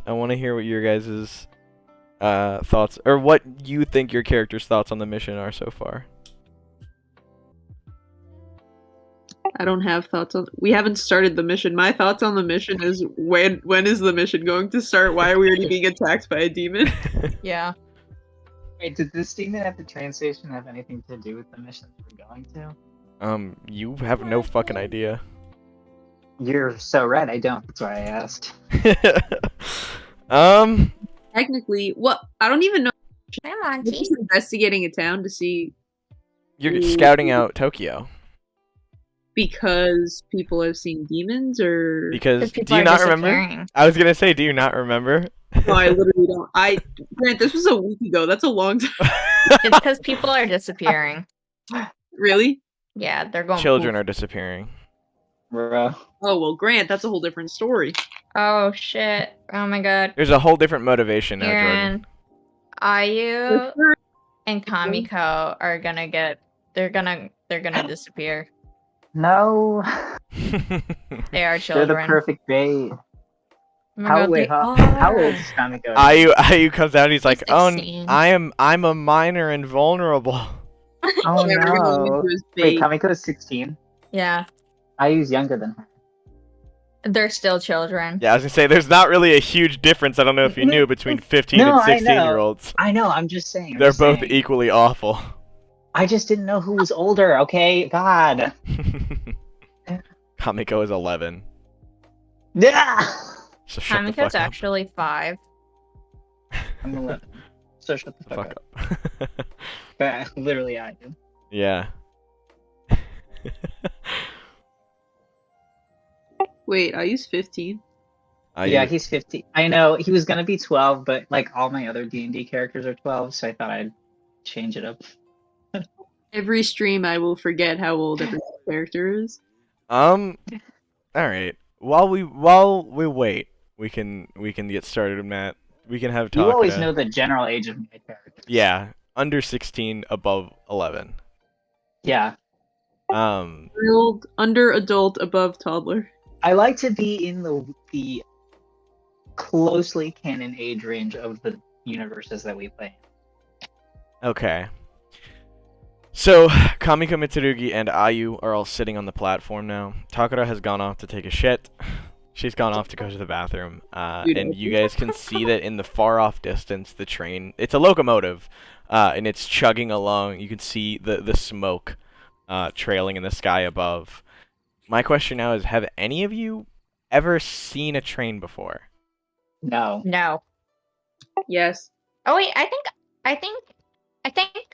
I want to hear what your guys' thoughts, or what you think your character's thoughts on the mission are so far. I don't have thoughts on. We haven't started the mission. My thoughts on the mission is when is the mission going to start? Why are we already being attacked by a demon? Yeah. Wait, did this demon at the train station have anything to do with the mission we're going to? You have no fucking idea. You're so right, I don't. That's why I asked. Technically, what? I don't even know. Come on, I'm just investigating a town to see You're scouting out Tokyo. because people have seen demons, or Because, people do you are not remember? disappearing. I was gonna say, do you not remember? no, I literally don't. Grant, this was a week ago. That's a long time. It's because people are disappearing. Really? Yeah, they're going. Children poof. are disappearing. Bro. Oh well, Grant, that's a whole different story. Oh shit! Oh my god. There's a whole different motivation now, Jordan. Aaron, Ayu, and Kamiko are gonna get. They're gonna disappear. No. They are They're children. the perfect bait. Oh my How, god, wait, they how are. old is Kamiko? Ayu comes out. He's like, He's "Oh, 16. I'm a minor and vulnerable." Oh Everyone no. into his Wait, bait. Kamiko is 16. Yeah, Ayu's younger than her. they're still children. Yeah, I was gonna say, there's not really a huge difference. I don't know if you knew, between 15 No, and I know. 16-year-olds. I know, I'm just saying. They're both equally awful. I just didn't know who was older, okay? God. Kamiko is 11. Yeah. So shut the Kamiko's fuck up. actually 5. I'm 11. So shut the fuck, Fuck up. up. But literally, I do. Yeah. Wait, I use 15. Yeah, he's 15. I know, he was gonna be 12, but like all my other D&D characters are 12, so I thought I'd change it up. Every stream, I will forget how old every character is. All right. While we wait, we can get started, Matt. We can have talk. You always know the general age of my characters. Yeah, under 16, above 11. Yeah. Under adult, above toddler. I like to be in the closely canon age range of the universes that we play. Okay. So, Kamiko, Mitsurugi, and Ayu are all sitting on the platform now. Takara has gone off to take a shit. She's gone off to go to the bathroom. And you guys can see that in the far-off distance, the train... It's a locomotive, and it's chugging along. You can see the smoke trailing in the sky above. My question now is, have any of you ever seen a train before? No. No. Yes. Oh wait, I think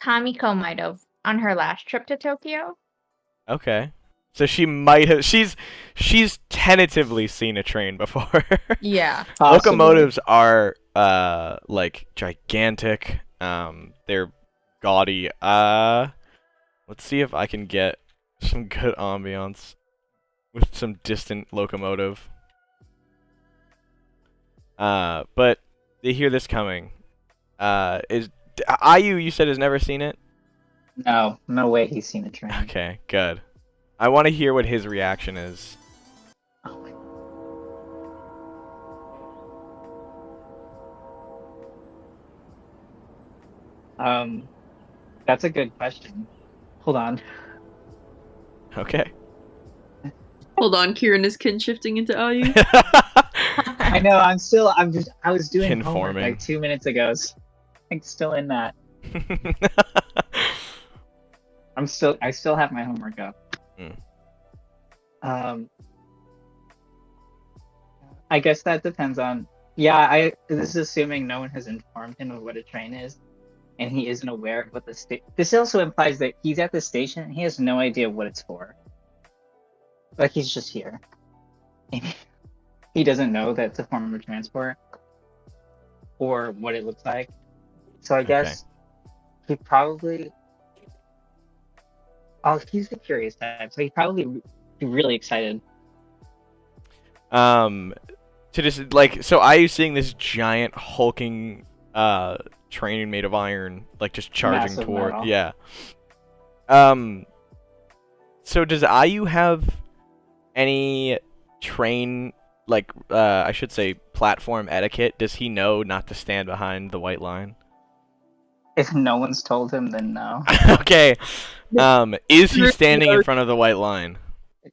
Kamiko might have on her last trip to Tokyo. Okay. So she might have... She's tentatively seen a train before. Yeah. Possibly. Locomotives are, like, gigantic. They're gaudy. Let's see if I can get some good ambiance with some distant locomotive. But they hear this coming. Ayu, you said, has never seen it? No. No way he's seen a train. Okay, good. I want to hear what his reaction is. Oh my That's a good question. Hold on. Okay. Oh. Hold on, Kieran is kin shifting into Ayu. I know, I was doing homework Conforming. like 2 minutes ago. So I'm still in that. I still have my homework up. Mm. I guess that depends on. Yeah, this is assuming no one has informed him of what a train is, and he isn't aware of what the station. This also implies that he's at the station and he has no idea what it's for. Like, he's just here. He doesn't know that it's a form of transport or what it looks like. So I guess he probably. Oh, he's a curious type, so he'd probably be really excited. To just, like, so Ayu's seeing this giant hulking train made of iron, like, just charging Massive toward. metal. Yeah. So does Ayu have any train I should say platform etiquette? Does he know not to stand behind the white line? If no one's told him, then no. Okay. Is he standing in front of the white line?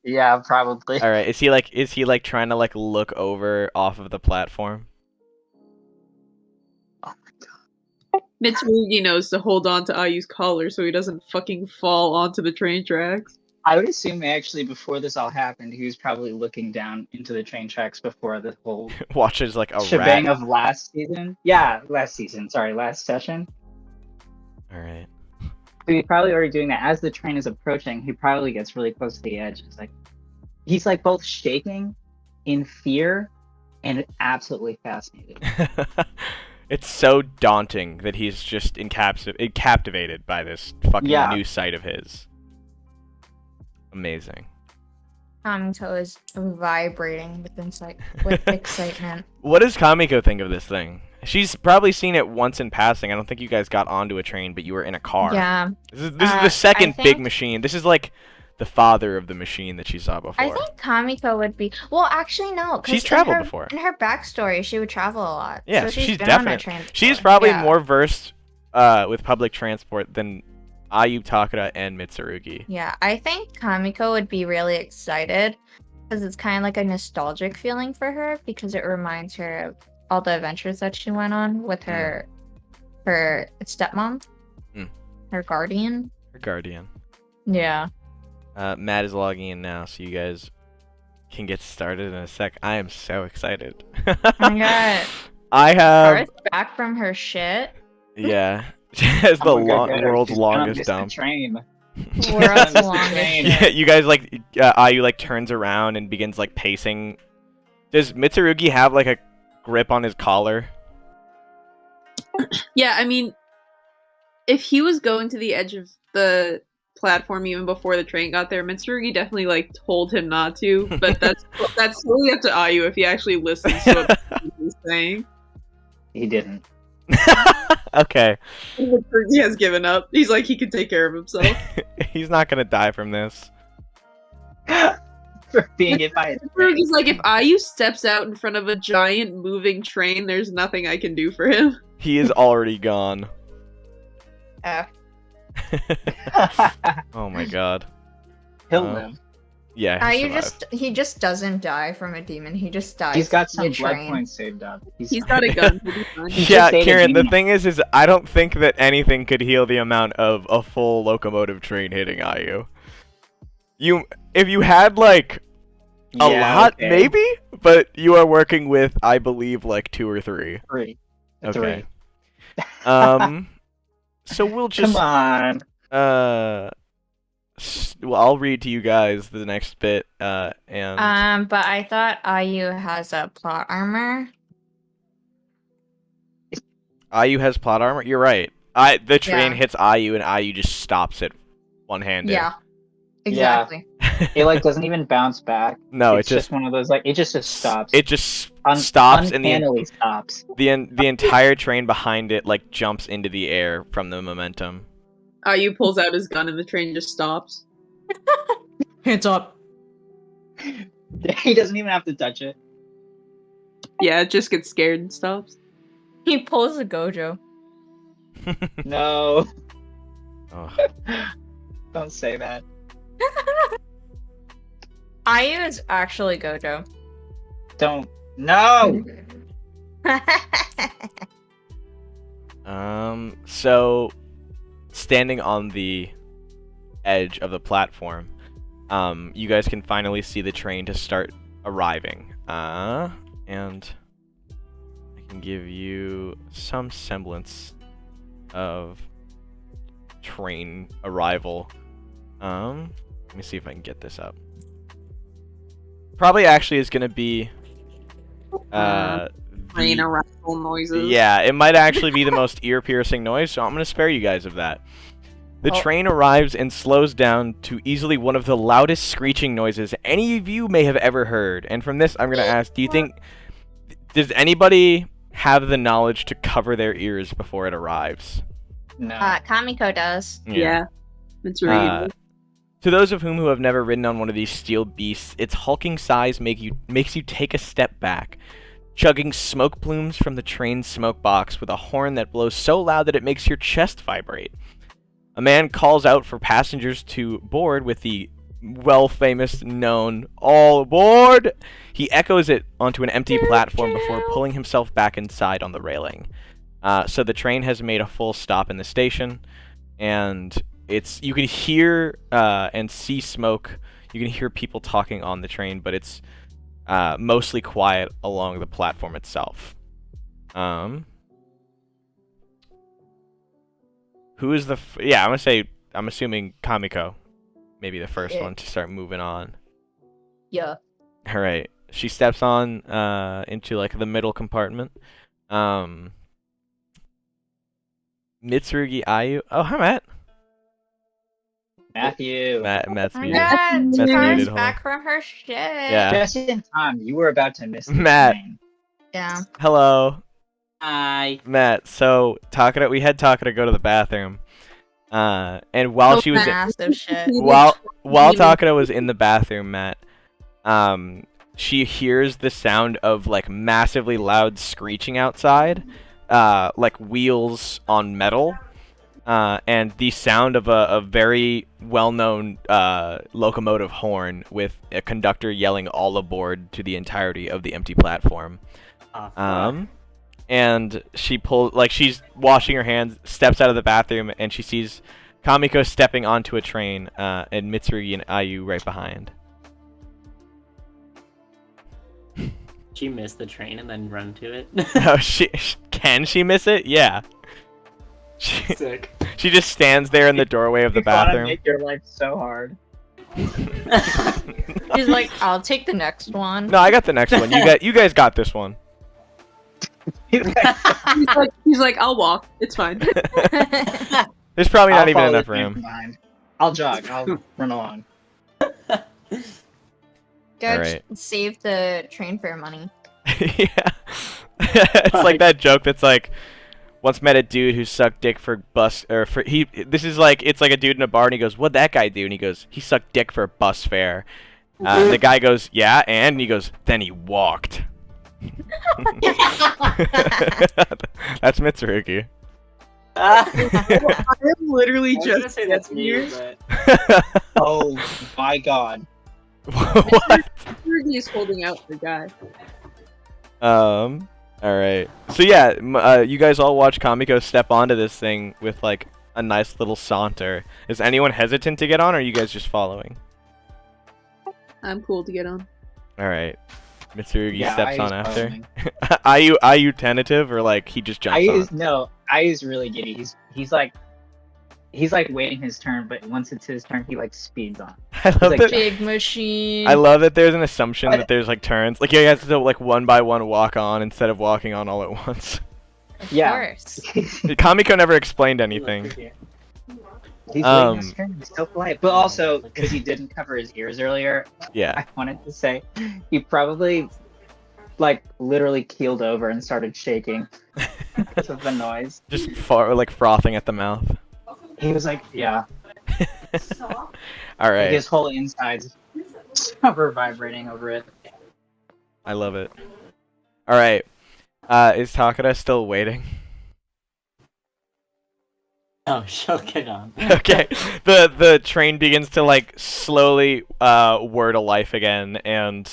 Yeah, probably. All right. Is he like trying to like look over off of the platform? Oh my god. Mitsurugi knows to hold on to Ayu's collar so he doesn't fucking fall onto the train tracks. I would assume actually before this all happened, he was probably looking down into the train tracks before the whole Watches like a shebang rat. of last season. Yeah, last season. Sorry, last session. All right. So he's probably already doing that. As the train is approaching, he probably gets really close to the edge. He's like both shaking in fear and absolutely fascinated. It's so daunting that he's just captivated by this fucking new sight of his. Amazing. Kamiko is vibrating with excitement. What does Kamiko think of this thing? She's probably seen it once in passing. I don't think you guys got onto a train, but you were in a car. Yeah. This is the second big machine. This is like the father of the machine that she saw before. I think Kamiko would be. Well, actually, no. 'Cause she's traveled before. In her backstory, she would travel a lot. Yeah, so she's been definitely. on a train before. She's probably more versed with public transport than Ayu, Takara, and Mitsurugi. Yeah, I think Kamiko would be really excited because it's kind of like a nostalgic feeling for her because it reminds her of all the adventures that she went on with her stepmom, her guardian. Her guardian. Yeah. Matt is logging in now, so you guys can get started in a sec. I am so excited. Oh my god. I have. Kara's back from her shit. Yeah. As the world's longest dump. Train. World's longest Yeah, you guys like Ayu like turns around and begins like pacing. Does Mitsurugi have like a grip on his collar? Yeah, I mean, if he was going to the edge of the platform even before the train got there, Mitsurugi definitely like told him not to. But that's totally up to Ayu if he actually listens to what he's saying. He didn't. Okay. Mitsurugi has given up. He's like he can take care of himself. He's not gonna die from this. For being hit by a train. Mitsurugi's like, if Ayu steps out in front of a giant moving train, there's nothing I can do for him. He is already gone. Oh my god. He'll live. Yeah. He just doesn't die from a demon. He just dies. He's got from some the blood train. points saved up. He's got a gun. He'll be fine. Yeah, Kieran, the thing is I don't think that anything could heal the amount of a full locomotive train hitting Ayu. If you had like a lot, maybe, but you are working with, I believe, like 2 or 3. 3. Okay. So we'll just Come on. well, I'll read to you guys the next bit, and But I thought Ayu has a plot armor. Ayu has plot armor. You're right. The train Yeah. hits Ayu, and Ayu just stops it one-handed. Yeah. Exactly. It like doesn't even bounce back. No, it's just one of those like it just stops. It just stops, and uncannily stops. the entire train behind it like jumps into the air from the momentum. Ayu pulls out his gun and the train just stops. Hands up. He doesn't even have to touch it. Yeah, it just gets scared and stops. He pulls a Gojo. No. Oh. Don't say that. Ayu is actually Gojo. Don't. No! So, standing on the edge of the platform, you guys can finally see the train to start arriving. And I can give you some semblance of train arrival. Let me see if I can get this up. Probably actually is gonna be Train arrival noises. Yeah, it might actually be the most ear-piercing noise, so I'm gonna spare you guys of that. The train arrives and slows down to easily one of the loudest screeching noises any of you may have ever heard. And from this, I'm gonna ask: does anybody have the knowledge to cover their ears before it arrives? No. Kamiko does. Yeah. Mitsurugi. To those of whom who have never ridden on one of these steel beasts, its hulking size makes you take a step back, chugging smoke plumes from the train's smoke box with a horn that blows so loud that it makes your chest vibrate. A man calls out for passengers to board with the well-famous known "all aboard." He echoes it onto an empty platform before pulling himself back inside on the railing. So the train has made a full stop in the station, and you can hear and see smoke. You can hear people talking on the train, but it's mostly quiet along the platform itself. Who is the? I'm assuming Kamiko, maybe the first one to start moving on. Yeah. All right. She steps on into like the middle compartment. Mitsurugi, Ayu. Oh, hi, Matt. Matthew. Matt's Oh my muted. god, Matt's Takara's muted, hold back from her shit. Yeah. Just in time. You were about to miss the Matt. train. Yeah. Hello, Hi. Matt. So we had Takara go to the bathroom, and while she was Massive shit. while Takara was in the bathroom, Matt, she hears the sound of like massively loud screeching outside, like wheels on metal, and the sound of a very well-known locomotive horn with a conductor yelling "all aboard" to the entirety of the empty platform. And she's washing her hands, steps out of the bathroom, and she sees Kamiko stepping onto a train, and Mitsurugi and Ayu right behind. She missed the train and then run to it. Oh, can she miss it? Yeah. Sick. She just stands there in the doorway of the You wanna bathroom. make your life so hard. She's like, I'll take the next one. No, I got the next one. You guys got this one. He's like, I'll walk. It's fine. There's probably not I'll even follow enough the train room. from behind. I'll jog. I'll run along. Go Alright. save the train fare money. Yeah. It's like that joke that's like, once met a dude who sucked dick for it's like a dude in a bar and he goes, "What'd that guy do?" And he goes, "He sucked dick for bus fare." And the guy goes, "Yeah," and he goes, "Then he walked." That's Mitsurugi. I'm literally I was gonna just say that's me, here. but Oh my god. What? He's holding out the guy. All right. So yeah, you guys all watch Kamiko step onto this thing with like a nice little saunter. Is anyone hesitant to get on, or are you guys just following? I'm cool to get on. All right. Mitsurugi Yeah, steps on Ayu's after. following. Are you tentative, or like he just jumps on? Ayu's really giddy. He's like waiting his turn, but once it's his turn, he like speeds on. I love like, that. Big machine. I love that there's an assumption What? that there's like turns. Like you have to like one by one walk on instead of walking on all at once. Of Yeah. course. Kamiko never explained anything. He's waiting his turn. He's so polite, but also because he didn't cover his ears earlier, Yeah. I wanted to say he probably like literally keeled over and started shaking because of the noise. Just like frothing at the mouth. He was like, yeah, All like right. his whole insides were vibrating over it. I love it. All right. Is Takara still waiting? oh, she'll get on. Okay. The train begins to like slowly whir to life again, and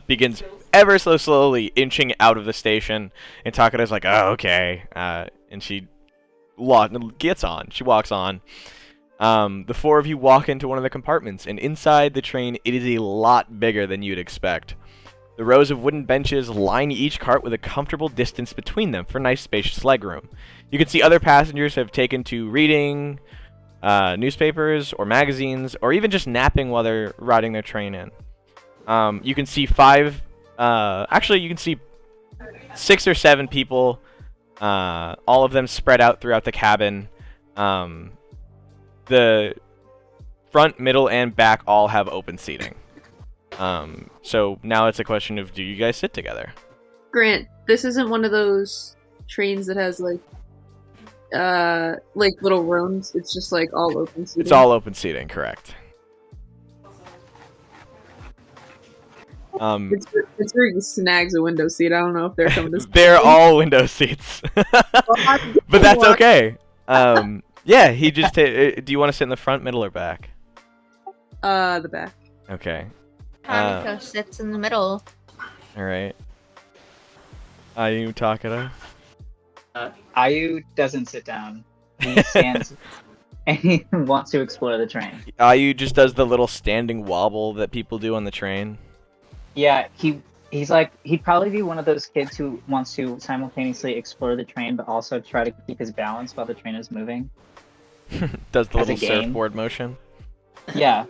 begins ever so slowly inching out of the station. And Takara's like, "Oh, okay," and she gets on. She walks on. The four of you walk into one of the compartments, and inside the train, it is a lot bigger than you'd expect. The rows of wooden benches line each cart with a comfortable distance between them for nice spacious legroom. You can see other passengers have taken to reading newspapers or magazines, or even just napping while they're riding their train in. You can see you can see 6 or 7 people, all of them spread out throughout the cabin. The front, middle, and back all have open seating. So now it's a question of, do you guys sit together? Grant, this isn't one of those trains that has like little rooms. It's just like all open seating. It's all open seating, correct. It's where he snags a window seat. I don't know if they're coming to. They're all window seats. But that's okay. Yeah, he just. Do you want to sit in the front, middle, or back? The back. Okay. Kamiko sits in the middle. All right. Ayu Takara. Ayu doesn't sit down. He stands and he wants to explore the train. Ayu just does the little standing wobble that people do on the train. Yeah, he's like, he'd probably be one of those kids who wants to simultaneously explore the train but also try to keep his balance while the train is moving. Does the As a little game. surfboard motion. Yeah.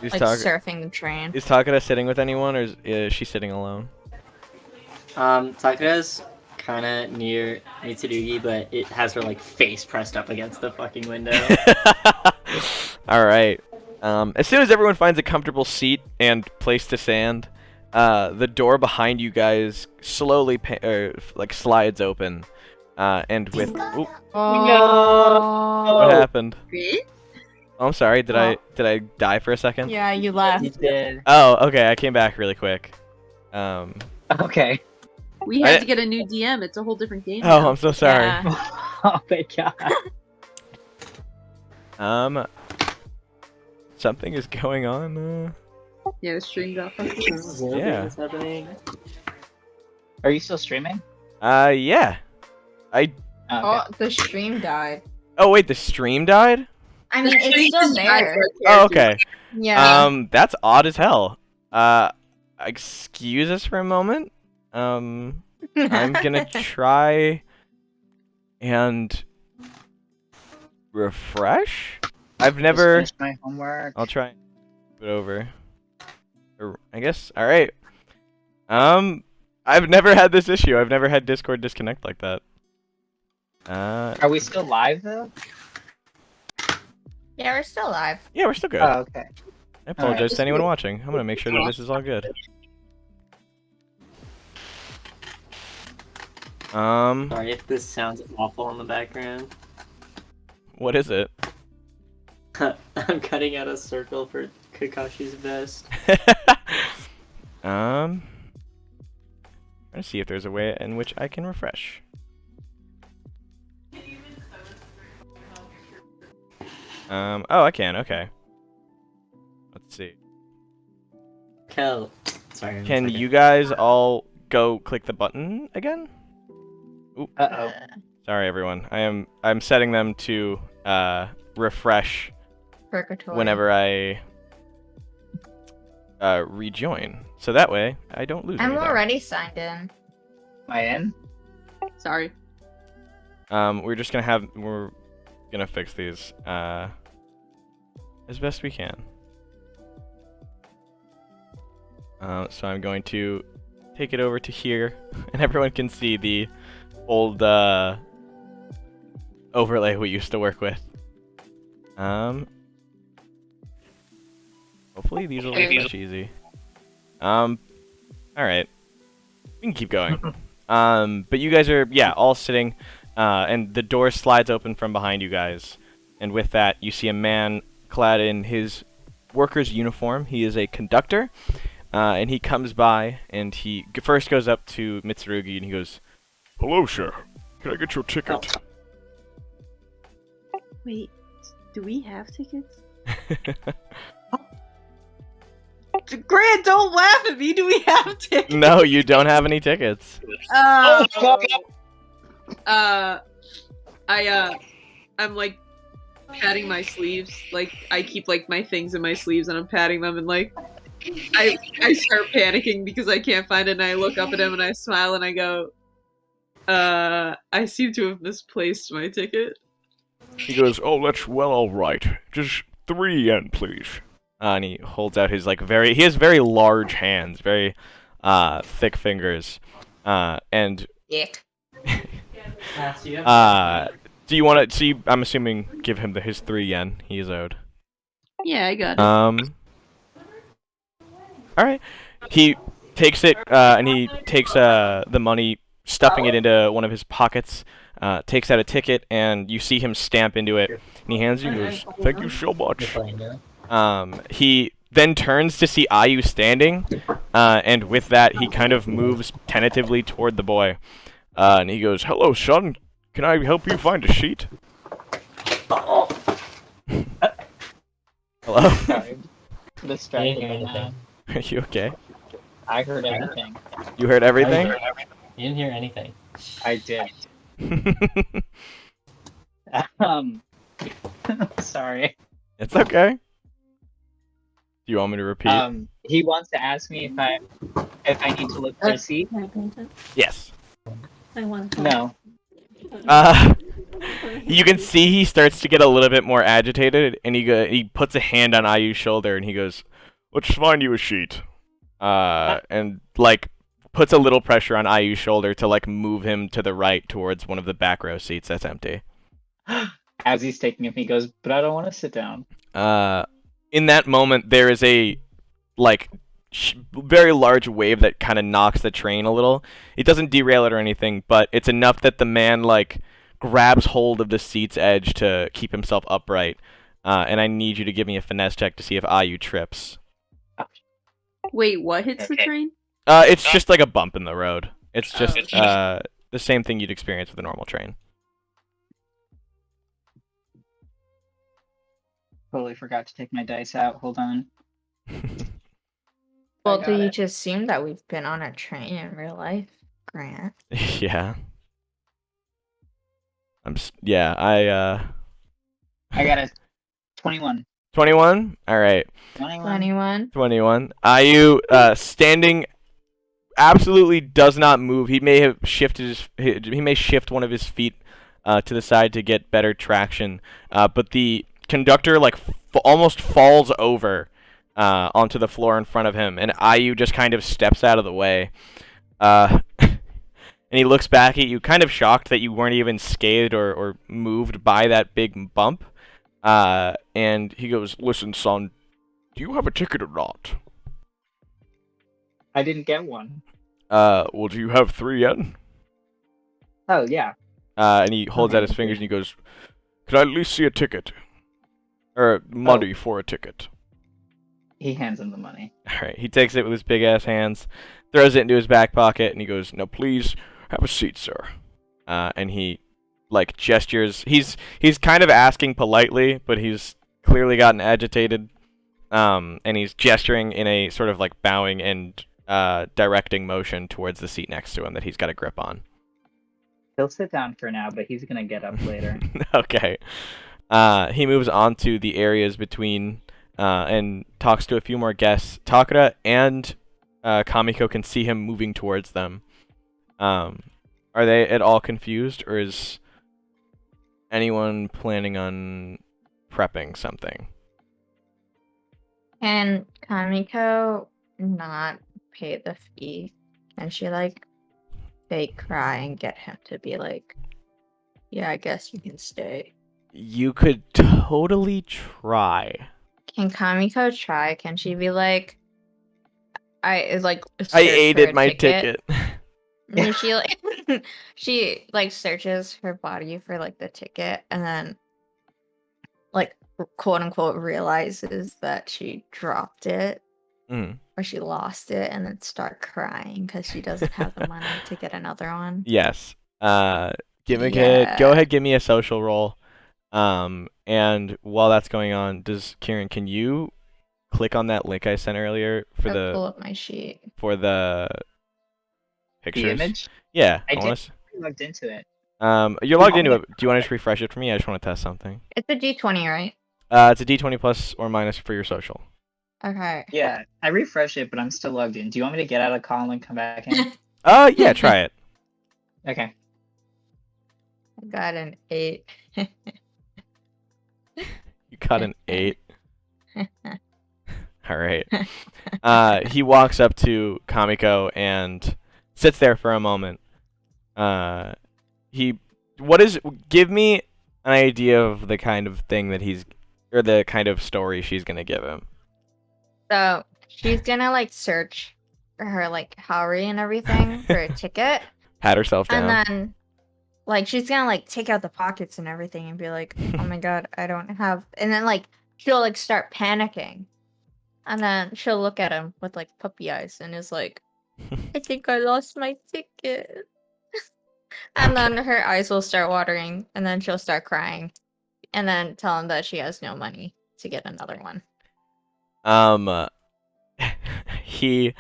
Is Like surfing the train. Is Takara sitting with anyone, or is she sitting alone? Takara's kind of near Mitsurugi, but it has her like face pressed up against the fucking window. All right. As soon as everyone finds a comfortable seat and place to stand, the door behind you guys slowly like slides open, and with oop, what happened? Oh, I'm sorry. Did I die for a second? Yeah, you He left. did. Oh, okay. I came back really quick. Okay. We had to get a new DM. It's a whole different game. Oh, now. I'm so sorry. Yeah. Oh my god. Something is going on. Yeah, the stream got fucked. Yeah. What's happening? Are you still streaming? Yeah. Oh, okay. Oh, the stream died. Oh wait, the stream died? I mean, it's still there. Oh, okay. Yeah. That's odd as hell. Excuse us for a moment. I'm gonna try and refresh. I've never. Just finished my homework. I'll try and move it over. I guess. All right. I've never had this issue. I've never had Discord disconnect like that. Are we still live though? Yeah, we're still live. Yeah, we're still good. Oh, okay. I apologize to anyone watching. I'm gonna make sure that this is all good. Sorry if this sounds awful in the background. What is it? I'm cutting out a circle for Kakashi's vest. Trying to see if there's a way in which I can refresh. Oh, I can. Okay. Let's see. Kel. Sorry. Can you guys all go click the button again? Oop. Uh-oh. Sorry, everyone. I'm setting them to refresh Purgatory. whenever I rejoin, so that way I don't lose I'm anything. already signed in. Am I in? Sorry. We're gonna fix these as best we can. So I'm going to take it over to here, and everyone can see the old overlay we used to work with. Hopefully these will be much easy. Alright. We can keep going. But you guys are, all sitting, and the door slides open from behind you guys. And with that, you see a man clad in his worker's uniform. He is a conductor, and he comes by, and he first goes up to Mitsurugi, and he goes, "Hello, sir. Can I get your ticket?" Wait, do we have tickets? Grant, don't laugh at me. Do we have tickets? No, you don't have any tickets. I'm like patting my sleeves. Like I keep like my things in my sleeves and I'm patting them and like I start panicking because I can't find it and I look up at him and I smile and I go, I seem to have misplaced my ticket. He goes, "Oh, that's all right. Just 3 yen, please." And he holds out his he has very large hands, very thick fingers, and Ick. do you want to see? I'm assuming give him his 3 yen he is owed. Yeah, I got it. All right. He takes it and he takes the money, stuffing it into one of his pockets. Takes out a ticket, and you see him stamp into it. And he hands you, and goes, "Thank you so much." He then turns to see Ayu standing, and with that, he kind of moves tentatively toward the boy. And he goes, "Hello, son. Can I help you find a sheet?" Hello? Sorry. I Distracted didn't hear by that. anything. Are you okay? I heard everything. You heard everything? You didn't hear anything. I did. Sorry. It's okay. Do you want me to repeat? He wants to ask me if I need to look for a seat. Yes. I want to. No. You can see he starts to get a little bit more agitated, and he puts a hand on Ayu's shoulder, and he goes, "Let's find you a sheet." And like puts a little pressure on Ayu's shoulder to like move him to the right towards one of the back row seats that's empty. As he's taking him, he goes, "But I don't want to sit down." In that moment, there is a like very large wave that kind of knocks the train a little. It doesn't derail it or anything, but it's enough that the man like grabs hold of the seat's edge to keep himself upright. And I need you to give me a finesse check to see if Ayu trips. Wait, what hits the Okay. train? It's just like a bump in the road. It's just okay. the same thing you'd experience with a normal train. Totally forgot to take my dice out. Hold on. Well, got do you it. just assume that we've been on a train in real life, Grant? Yeah. I got a 21. 21? Alright. 21. 21. Ayu, standing, absolutely does not move. He may have shifted he may shift one of his feet to the side to get better traction. But the conductor like almost falls over onto the floor in front of him, and Ayu just kind of steps out of the way. And he looks back at you, kind of shocked that you weren't even scathed or moved by that big bump. And he goes, "Listen, son, do you have a ticket or not?" I didn't get one. Well, do you have 3 yen? Oh, yeah. And he holds out his Okay. fingers and he goes, "Could I at least see a ticket? Or money for a ticket?" He hands him the money. Alright, he takes it with his big ass hands, throws it into his back pocket, and he goes, "Now please, have a seat, sir." And he, like, gestures. He's kind of asking politely, but he's clearly gotten agitated. And he's gesturing in a sort of, like, bowing and directing motion towards the seat next to him that he's got a grip on. He'll sit down for now, but he's gonna get up later. Okay. He moves on to the areas between and talks to a few more guests. Takara and Kamiko can see him moving towards them. Are they at all confused, or is anyone planning on prepping something? Can Kamiko not pay the fee? Can she, like, fake cry and get him to be like, "Yeah, I guess you can stay"? You could totally try. Can Kamiko try? Can she be like, I search for aided a my ticket. And then she like she like searches her body for like the ticket, and then like quote unquote realizes that she dropped it Mm. or she lost it, and then start crying because she doesn't have the money to get another one. Yes. Go Yeah. ahead, give me a social roll. And while that's going on, Kieran, can you click on that link I sent earlier for I'll pull the up my sheet. pictures? The image? Yeah. I wanna did logged into it. You're logged into it. Do you want to just refresh it for me? I just want to test something. It's a D20, right? It's a D20 plus or minus for your social. Okay. Yeah, I refreshed it, but I'm still logged in. Do you want me to get out of call and come back in? Yeah, try it. Okay. I got an 8. You got an 8. All right. He walks up to Kamiko and sits there for a moment. Give me an idea of the kind of thing that or the kind of story she's gonna give him. So she's gonna like search her like Howry and everything for a ticket. Pat herself down. And then, like, she's gonna, like, take out the pockets and everything and be like, "Oh my god, I don't have..." And then, like, she'll, like, start panicking. And then she'll look at him with like puppy eyes and is like, I think I lost my ticket. And then her eyes will start watering, and then she'll start crying, and then tell him that she has no money to get another one. He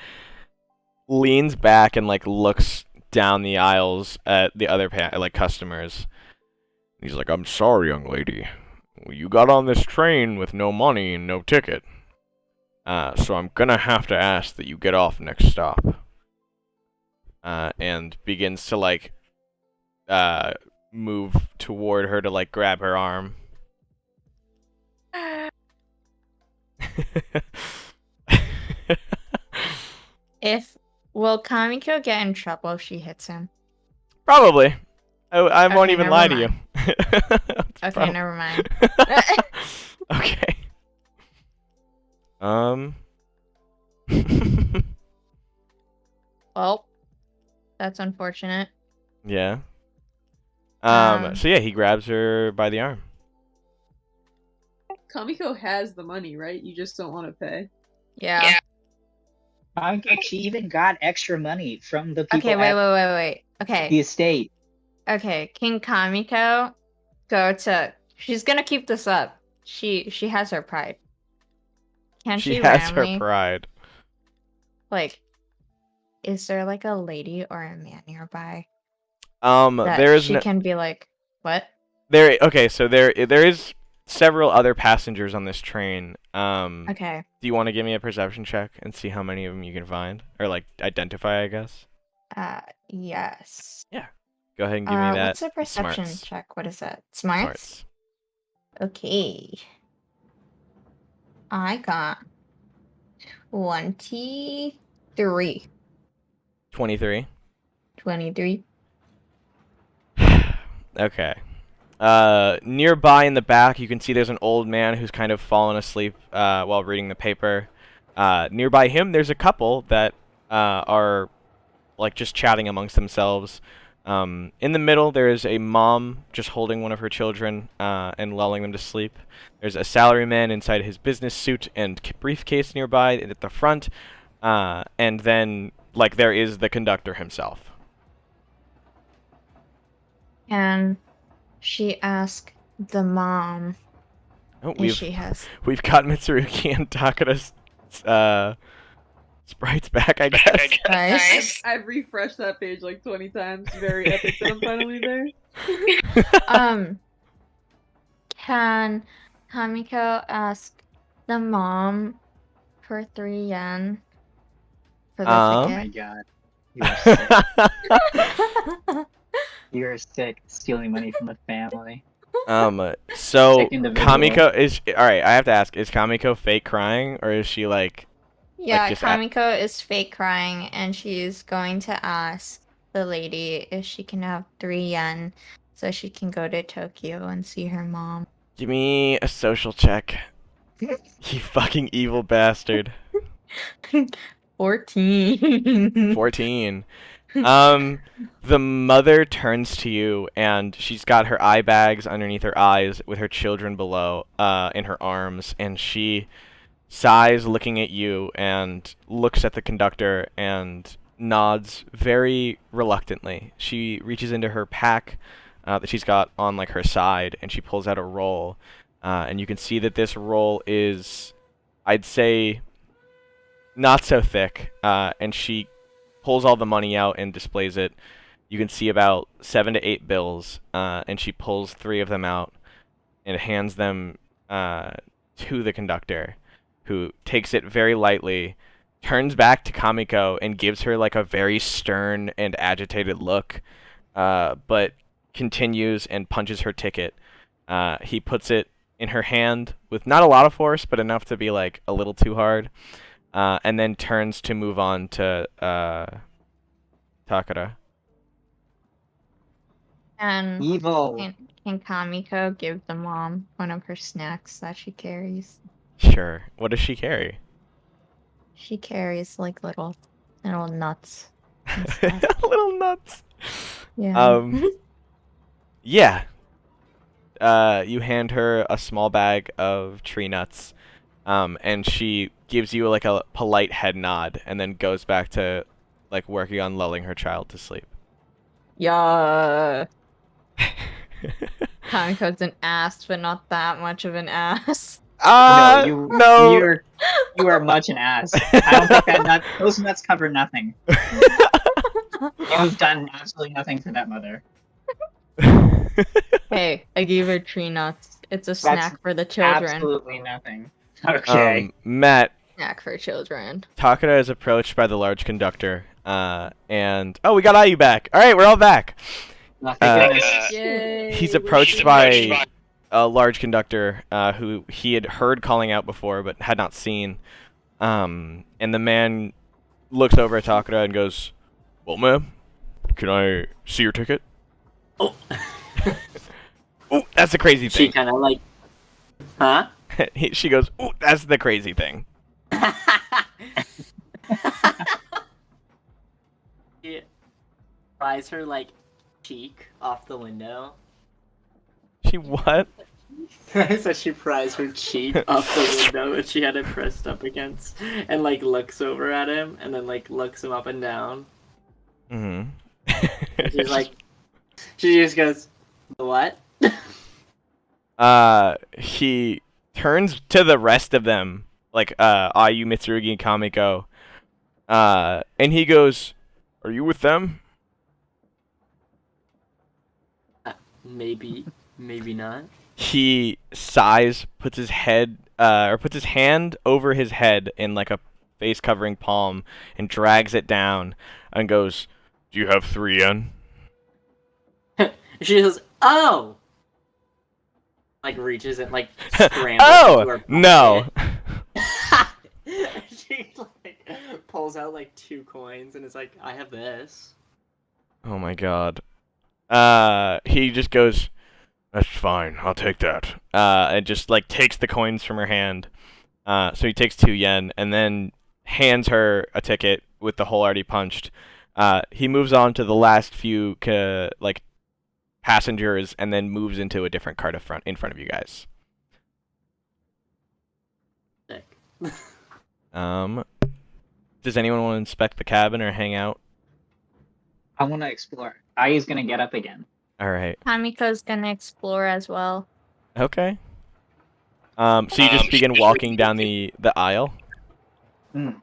leans back and like looks down the aisles at the other like customers. He's like, "I'm sorry, young lady. You got on this train with no money and no ticket. So I'm gonna have to ask that you get off next stop." And begins to like move toward her to like grab her arm. Will Kamiko get in trouble if she hits him? Probably. I won't Okay, even never lie to you. Okay, never mind. Okay. Well, that's unfortunate. Yeah. Um, So yeah, he grabs her by the arm. Kamiko has the money, right? You just don't want to pay. Yeah. She even got extra money from the people Okay, wait. at Okay. the estate. Okay, King Kamiko go to... She's gonna keep this up. She has her pride. Can she has randomly, her pride. like, is there like a lady or a man nearby There that is she can be like, what? Okay, so there is several other passengers on this train. Okay. Do you want to give me a perception check and see how many of them you can find or like identify, I guess? Yes. Go ahead and give me that. What's a perception Smarts. check? What is that? Smarts? Okay. I got 23. 23. 23. Okay. Nearby in the back, you can see there's an old man who's kind of fallen asleep while reading the paper. Nearby him, there's a couple that are like just chatting amongst themselves. In the middle, there is a mom just holding one of her children and lulling them to sleep. There's a salaryman inside his business suit and briefcase nearby at the front. And then, like, there is the conductor himself. And she asked the mom Oh, if she has... we've got Mitsurugi and Takara's sprites back, I guess. Nice. I've refreshed that page like 20 times. Very epic that I'm finally there. Can Kamiko ask the mom for 3 yen for the Oh my ticket? god. You're sick stealing money from the family. So Sick individual. Kamiko is alright. I have to ask: is Kamiko fake crying, or is she like? Yeah, just Kamiko is fake crying, and she's going to ask the lady if she can have 3 yen so she can go to Tokyo and see her mom. Give me a social check. You fucking evil bastard. 14. 14. The mother turns to you, and she's got her eye bags underneath her eyes with her children below, in her arms, and she sighs looking at you and looks at the conductor and nods very reluctantly. She reaches into her pack that she's got on like her side, and she pulls out a roll, and you can see that this roll is, I'd say, not so thick, and she pulls all the money out and displays it. You can see about 7 to 8 bills, and she pulls 3 of them out and hands them to the conductor, who takes it very lightly, turns back to Kamiko and gives her like a very stern and agitated look, but continues and punches her ticket. He puts it in her hand with not a lot of force, but enough to be like a little too hard, and then turns to move on to Takara. And Evil. can Kamiko give the mom one of her snacks that she carries? Sure. What does she carry? She carries like little nuts. and stuff. Little nuts. Yeah. Yeah. You hand her a small bag of tree nuts, And she gives you like a polite head nod, and then goes back to like working on lulling her child to sleep. Yeah. Kamiko's an ass, but not that much of an ass. No, no. you are much an ass. I don't think those nuts cover nothing. You've done absolutely nothing for that mother. Hey, I gave her tree nuts. It's a snack for the children. Absolutely nothing. Okay. Matt, Snack for children. Takara is approached by the large conductor, and we got Ayu back. All right, we're all back. Thank goodness. Yay. He's approached by a large conductor who he had heard calling out before but had not seen. And the man looks over at Takara and goes, "Well, ma'am, can I see your ticket?" Oh. Ooh, that's the crazy She thing. kind of like, huh? She goes, "Ooh, that's the crazy thing." She pries her like cheek off the window. She what? I said she pries her cheek off the window that she had it pressed up against, and like looks over at him, and then like looks him up and down. Mm-hmm. And she's like, she just goes, "What?" He turns to the rest of them, like Ayu, Mitsurugi, and Kamiko, and he goes, "Are you with them?" Maybe not. He sighs, puts his hand over his head in like a face covering palm, and drags it down, and goes, "Do you have 3 yen?" She goes, "Oh!" Like reaches and like scrambles into her Oh no! pocket. She like pulls out like 2 coins and is like, "I have this." Oh my god. He just goes, "That's fine, I'll take that." And just like takes the coins from her hand. So he takes 2 yen and then hands her a ticket with the hole already punched. He moves on to the last few like passengers and then moves into a different cart in front of you guys. Sick. Does anyone want to inspect the cabin or hang out? I want to explore. Ayu's gonna get up again. All right. Kamiko's gonna explore as well. Okay. So you just begin walking down the aisle. Mm.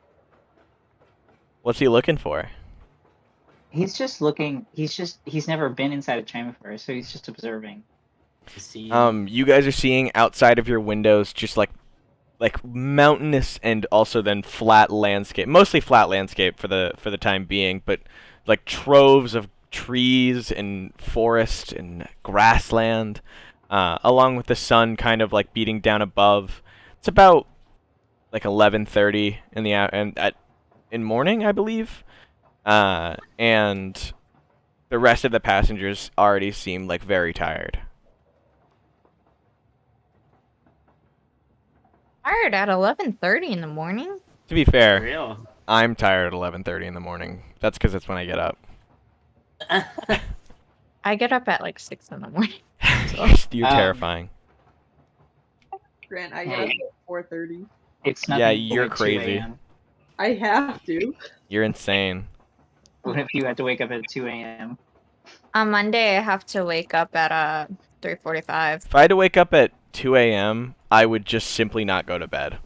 What's he looking for? He's just looking. He's never been inside a chamber before, so he's just observing. See, You guys are seeing outside of your windows just like mountainous and also then flat landscape, mostly flat landscape for the time being, but like troves of trees and forest and grassland, along with the sun kind of like beating down above. It's about like 11:30 in morning, I believe, and the rest of the passengers already seem like very tired. Tired at 11:30 in the morning? To be fair, real. I'm tired at 11:30 in the morning. That's because it's when I get up. I get up at like 6 in the morning. You're terrifying. Grant, I get up Hey. at 4:30. It's not. Yeah, you're crazy. I have to. You're insane. What if you had to wake up at 2 a.m.? On Monday, I have to wake up at 3:45. If I had to wake up at 2 a.m., I would just simply not go to bed.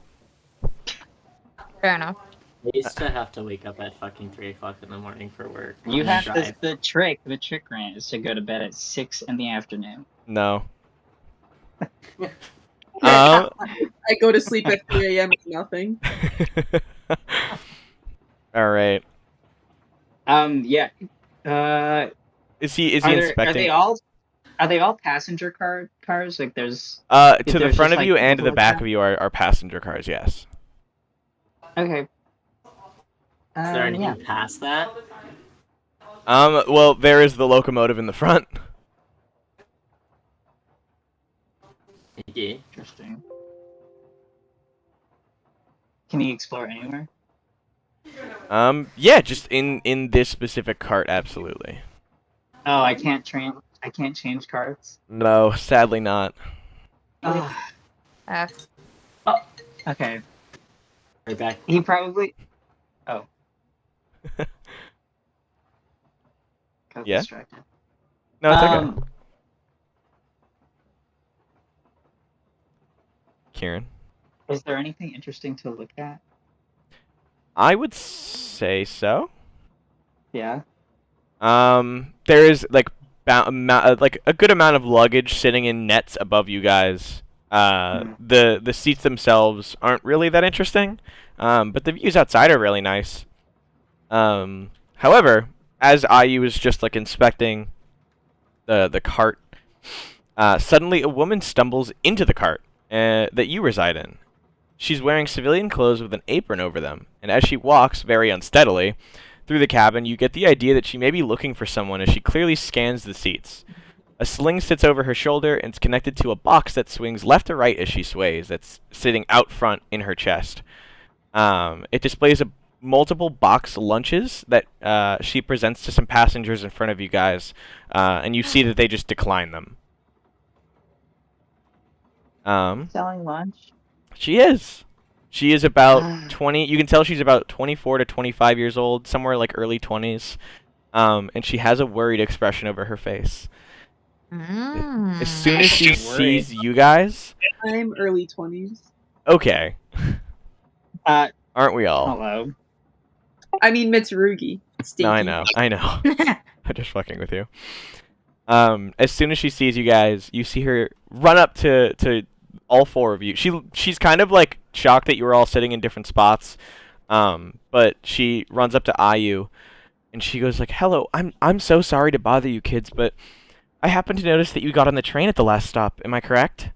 Fair enough. I used to have to wake up at fucking 3 o'clock in the morning for work. You and have drive. the trick. The trick, Grant, is to go to bed at 6 in the afternoon. No. I go to sleep at 3 a.m. with nothing. All right. Yeah. Is he Are inspecting? they all passenger cars? Like there's. To the there's front just, of you like, and to the people back like of you are passenger cars. Yes. Okay. Is there anything Yeah. past that? Well, there is the locomotive in the front. Yeah. Interesting. Can you explore anywhere? Yeah, just in this specific cart, absolutely. Oh, I can't change cards. No, sadly not. Ah, F. Okay. Right back. He probably. Oh. Got Yeah? distracted. No, it's okay. Kieran. Is there anything interesting to look at? I would say so. Yeah. There is like like a good amount of luggage sitting in nets above you guys. The seats themselves aren't really that interesting, but the views outside are really nice. However, as IU was just like inspecting the cart, suddenly a woman stumbles into the cart that you reside in. She's wearing civilian clothes with an apron over them, and as she walks very unsteadily through the cabin, you get the idea that she may be looking for someone as she clearly scans the seats. A sling sits over her shoulder and it's connected to a box that swings left to right as she sways, that's sitting out front in her chest. It displays multiple box lunches that she presents to some passengers in front of you guys, and you see that they just decline them. Selling lunch? She is. She is about 20. You can tell she's about 24 to 25 years old, somewhere like early 20s. And she has a worried expression over her face. As soon as she sees you guys... I'm early 20s. Okay. Aren't we all? Hello. I mean Mitsurugi. Stinky. No, I know. I'm just fucking with you. As soon as she sees you guys, you see her run up to all four of you. She's kind of like shocked that you were all sitting in different spots. But she runs up to IU and she goes like, "Hello, I'm so sorry to bother you kids, but I happened to notice that you got on the train at the last stop. Am I correct?"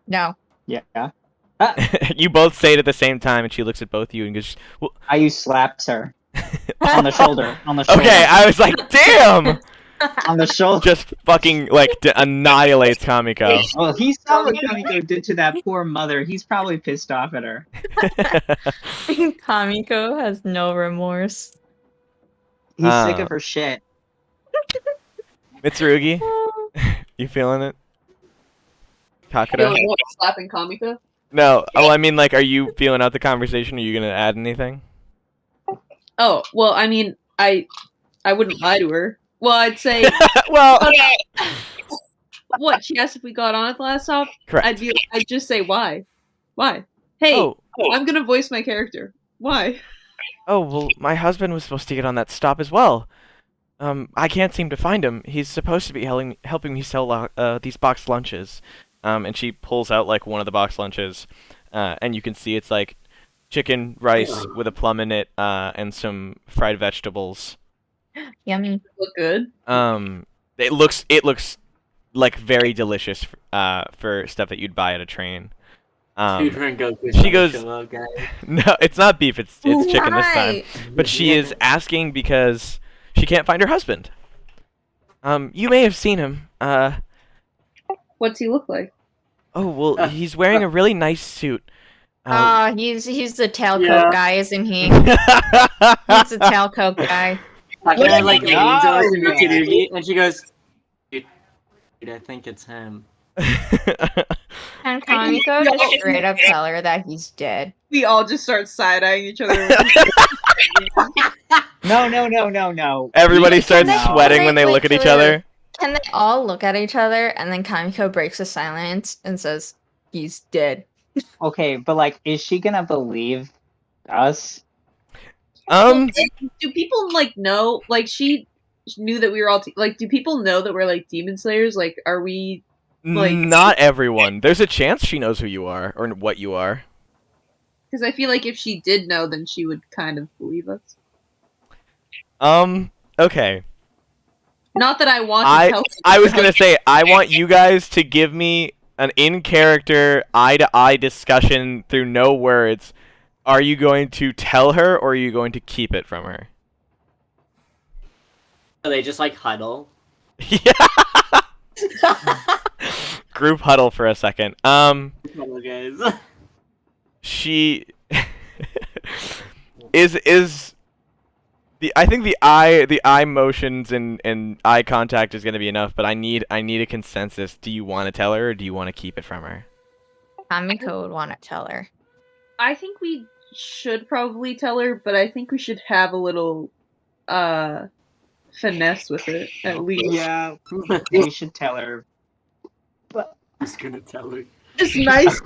No. Yeah. You both say it at the same time, and she looks at both of you and goes, "Well." IU slaps her on the shoulder. On the shoulder. Okay, I was like, damn! On the shoulder. Just fucking, like, annihilates Kamiko. Well, he saw what Kamiko did to that poor mother. He's probably pissed off at her. Kamiko has no remorse. He's sick of her shit. Mitsurugi, you feeling it? Takara? Feeling what, slapping Kamiko? No, I mean, like, are you feeling out the conversation? Are you gonna add anything? Oh, well, I mean, I wouldn't lie to her. Well, I'd say... Well... What, she asked if we got on at the last stop? Correct. I'd just say, why? Why? Hey, I'm gonna voice my character. Why? Oh, well, my husband was supposed to get on that stop as well. I can't seem to find him. He's supposed to be helping me sell these boxed lunches. And she pulls out, like, one of the boxed lunches, and you can see it's, like, chicken rice with a plum in it, and some fried vegetables. Yummy. Look good. It looks like very delicious for stuff that you'd buy at a train. She goes, "No, it's not beef. It's chicken this time." But she is asking because she can't find her husband. You may have seen him. What's he look like? Oh well, he's wearing a really nice suit. He's the tailcoat guy, isn't he? He's the tailcoat guy. Takara like leans over to Mitsurugi and she goes, dude, I think it's him. And Kamiko just straight up tell her that he's dead. We all just start side-eyeing each other. No. Everybody starts sweating when they look at each other. Can they all look at each other and then Kamiko breaks the silence and says, "He's dead." Okay, but like, is she gonna believe us? Do people like know? Like, she knew that we were all like. Do people know that we're like demon slayers? Like, are we? Like, not everyone. There's a chance she knows who you are or what you are. Because I feel like if she did know, then she would kind of believe us. Okay. Not that I want to tell. I was gonna say I want you guys to give me an in-character, eye-to-eye discussion through no words. Are you going to tell her, or are you going to keep it from her? So they just like huddle. Yeah. Group huddle for a second. Huddle, guys. She is I think the eye motions and eye contact is gonna be enough, but I need a consensus. Do you want to tell her, or do you want to keep it from her? Kamiko would want to tell her. I think we should probably tell her, but I think we should have a little finesse with it at least. Yeah, we should tell her. But Who's gonna tell her? Just nice.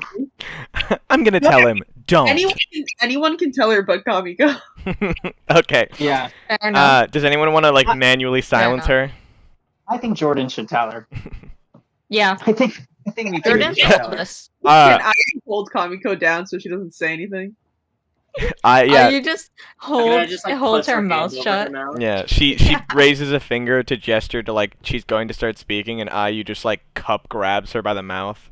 I'm gonna tell him. Don't. Anyone can tell her, but Kamiko. Okay. yeah, Fair enough. Does anyone want to like manually silence her? I think Jordan should tell her. Yeah. I think we Jordan should tell told her. us. Can I hold Kamiko down so she doesn't say anything? Yeah. You just I'm gonna hold, just, like, holds push her hand mouth over shut. her mouth. Yeah, she raises a finger to gesture to like she's going to start speaking, and Ayu just like cup grabs her by the mouth.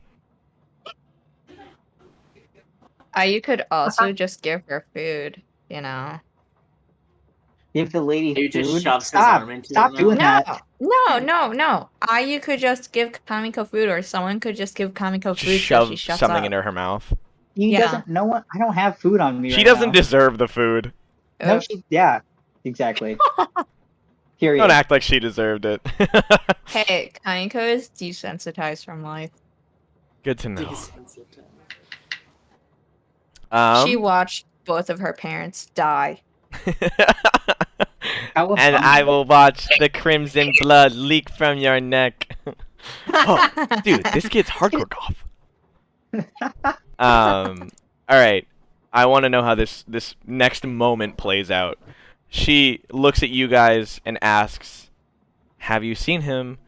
You could also just give her food, you know. Give the lady You just food. shoves his Stop! arm into Stop her doing No, that. no. You could just give Kamiko food, or someone could just give Kamiko Just food so shove she shuts something up. into her mouth. He Yeah. doesn't. No one. I don't have food on me. She right doesn't now. deserve the food. No, Oof. yeah, exactly. Period. Don't act like she deserved it. Hey, Kamiko is desensitized from life. Good to know. Desensitized. She watched both of her parents die. How And fun. I will watch the crimson blood leak from your neck. Oh, dude, this kid's hardcore golf. All right. I want to know how this next moment plays out. She looks at you guys and asks, "Have you seen him?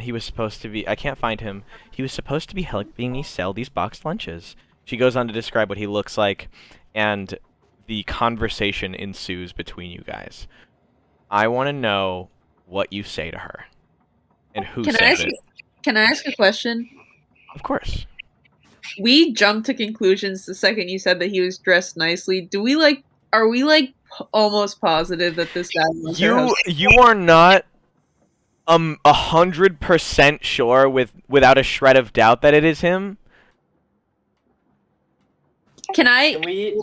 He was supposed to be. I can't find him. He was supposed to be helping me sell these boxed lunches." She goes on to describe what he looks like, and the conversation ensues between you guys. I want to know what you say to her, and who says it. Can I ask a question? Of course. We jumped to conclusions the second you said that he was dressed nicely. Are we almost positive that this guy was her husband? You are not 100% sure without a shred of doubt that it is him. Can I Can we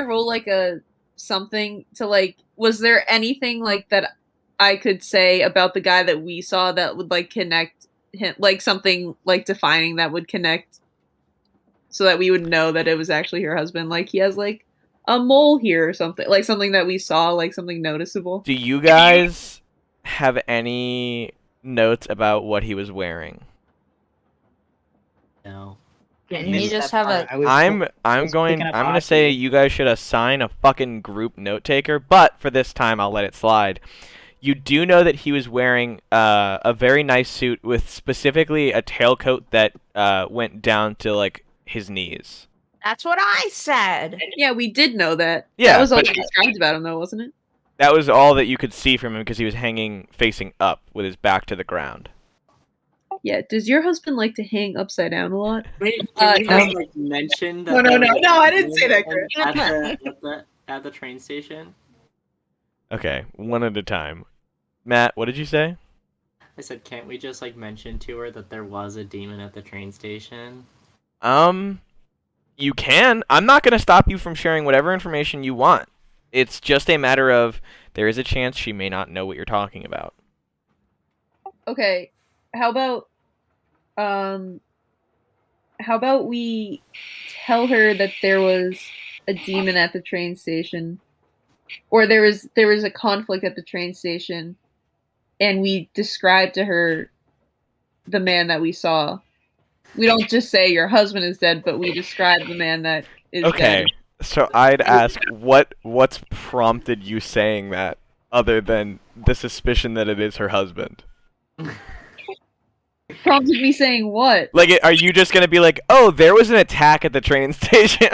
roll like a something to like, was there anything like that I could say about the guy that we saw that would like connect him, like something like defining that would connect, so that we would know that it was actually her husband? Like he has like a mole here or something, like something that we saw, like something noticeable. Do you guys have any notes about what he was wearing? No. Didn't you just have a... I'm was going picking up I'm gonna oddly. say you guys should assign a fucking group note taker, but for this time I'll let it slide. You do know that he was wearing a very nice suit with specifically a tailcoat that went down to like his knees. That's what I said. Yeah, we did know that. Yeah, that was all but- we described about him, though, wasn't it? That was all that you could see from him because he was hanging facing up with his back to the ground. Yeah. Does your husband like to hang upside down a lot? Wait, can we no. just, like mention that? No, there was I a didn't say that, demon Chris. at the train station. Okay, one at a time. Matt, what did you say? I said, can't we just like mention to her that there was a demon at the train station? You can. I'm not going to stop you from sharing whatever information you want. It's just a matter of there is a chance she may not know what you're talking about. Okay. How about we tell her that there was a demon at the train station, or there was a conflict at the train station, and we describe to her the man that we saw. We don't just say your husband is dead, but we describe the man that is Okay. dead. So I'd ask what's prompted you saying that other than the suspicion that it is her husband? Prompted me saying what? Like, are you just going to be like, "Oh, there was an attack at the train station?"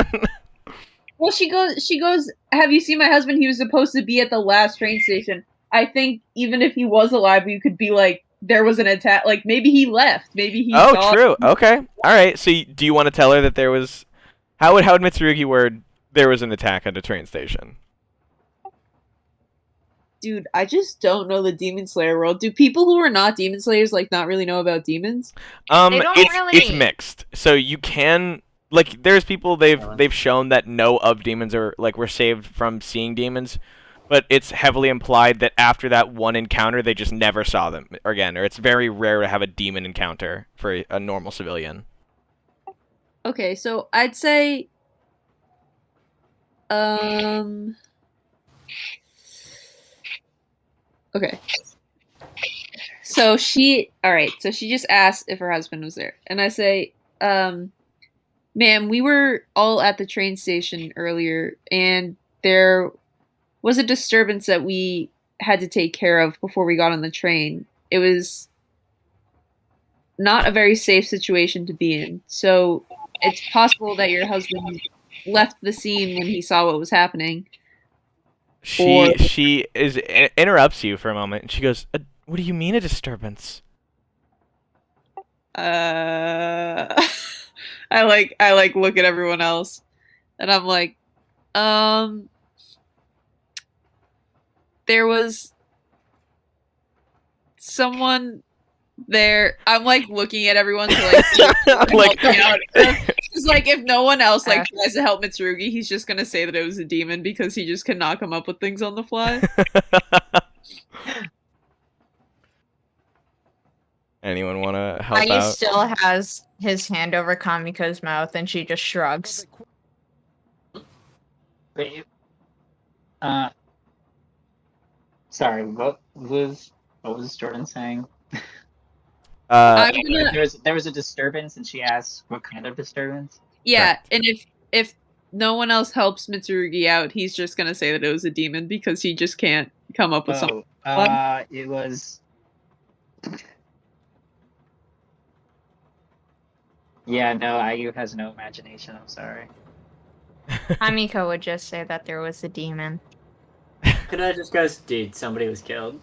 Well, she goes, have you seen my husband? He was supposed to be at the last train station. I think even if he was alive, you could be like, there was an attack. Like, maybe he left. Maybe he Oh, saw true. Okay. All right. So do you want to tell her that there was how would Mitsurugi word there was an attack at a train station? Dude, I just don't know the Demon Slayer world. Do people who are not Demon Slayers like not really know about demons? They don't It's really. mixed. So you can like there's people they've shown that know of demons or like were saved from seeing demons, but it's heavily implied that after that one encounter they just never saw them again, or it's very rare to have a demon encounter for a normal civilian. Okay, so I'd say okay. So she just asked if her husband was there. And I say, ma'am, we were all at the train station earlier and there was a disturbance that we had to take care of before we got on the train. It was not a very safe situation to be in. So it's possible that your husband left the scene when he saw what was happening. She interrupts you for a moment, and she goes, "What do you mean a disturbance?" I like look at everyone else, and I'm like, there was someone there. I'm like looking at everyone to like see like, out. It's like if no one else like tries to help Mitsurugi, he's just gonna say that it was a demon because he just cannot come up with things on the fly. Anyone want to help Ayu out? still has his hand over Kamiko's mouth, and she just shrugs. Wait. Sorry. What was Jordan saying? There was a disturbance, and she asked what kind of disturbance. Yeah, correct. And if no one else helps Mitsurugi out, he's just gonna say that it was a demon because he just can't come up with something. It was. Yeah, no, Ayu has no imagination. I'm sorry. Kamiko would just say that there was a demon. Could I just go, dude, somebody was killed?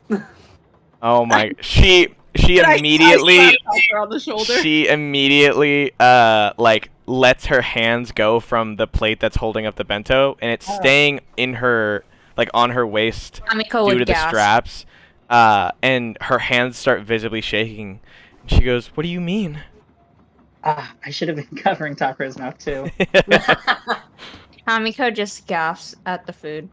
Oh my! She immediately like lets her hands go from the plate that's holding up the bento, and it's staying in her, like, on her waist Kamiko due to the straps. And her hands start visibly shaking. And she goes, "What do you mean?" I should have been covering Takara's mouth too. Kamiko just gasps at the food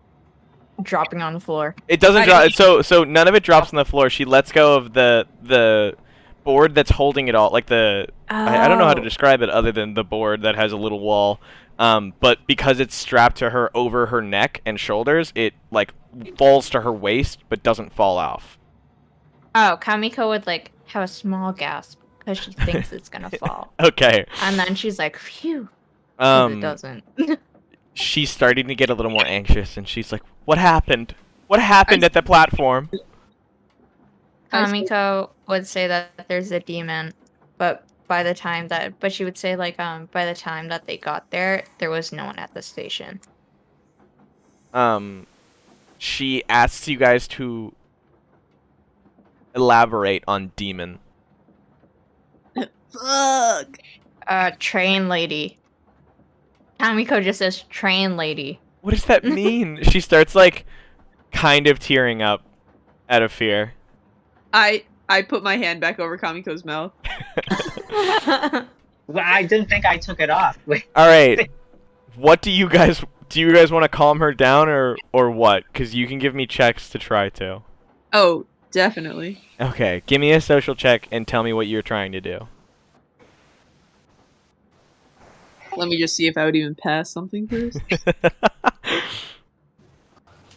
dropping on the floor. It doesn't drop. So none of it drops on the floor. She lets go of the board that's holding it all. Like I don't know how to describe it other than the board that has a little wall. But because it's strapped to her over her neck and shoulders, it like falls to her waist but doesn't fall off. Oh, Kamiko would like have a small gasp because she thinks it's gonna fall. Okay. And then she's like, "Phew." It doesn't. She's starting to get a little more anxious, and she's like, "What happened? What happened at the platform?" Kamiko would say that there's a demon, but she would say like by the time that they got there was no one at the station. She asks you guys to elaborate on demon. Fuck. Train lady. Kamiko just says train lady. What does that mean? She starts like kind of tearing up out of fear. I put my hand back over Kamiko's mouth. Well, I didn't think I took it off. Wait. All right. What do you guys want to calm her down or what? Cuz you can give me checks to try to. Oh, definitely. Okay, give me a social check and tell me what you're trying to do. Let me just see if I would even pass something first.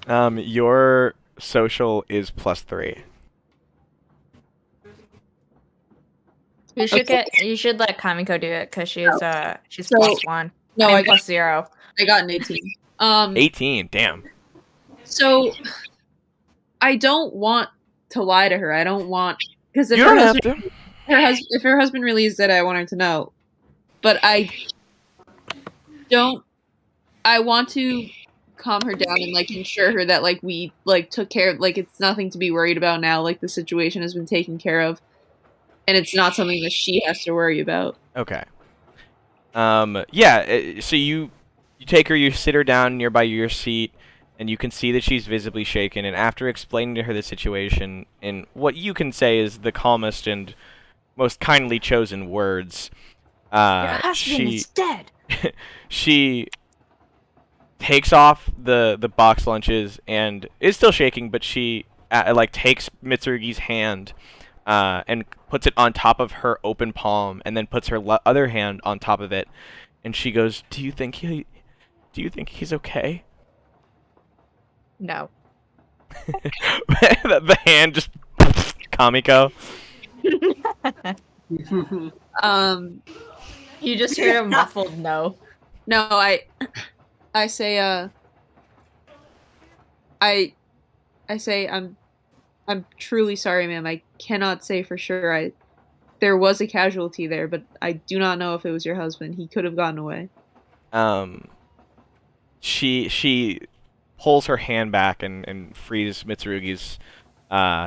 Your social is +3. You should let Kamiko do it because she's +1. No, I got +0. I got an 18. 18, damn. So I don't want to lie to her. I don't want because if her husband really is dead, I want her to know. But I want to calm her down and like ensure her that like we like took care of, like it's nothing to be worried about now, like the situation has been taken care of and it's not something that she has to worry about. Okay. Yeah, so you take her, you sit her down nearby your seat, and you can see that she's visibly shaken, and after explaining to her the situation in what you can say is the calmest and most kindly chosen words, Your husband is dead. She takes off the box lunches and is still shaking, but she like takes Mitsurugi's hand and puts it on top of her open palm, and then puts her other hand on top of it, and she goes, Do you think he's okay?" No. The hand just Kamiko. You just heard a muffled no. No, I say, I say, I'm truly sorry, ma'am. I cannot say for sure. There was a casualty there, but I do not know if it was your husband. He could have gotten away. She pulls her hand back and frees Mitsurugi's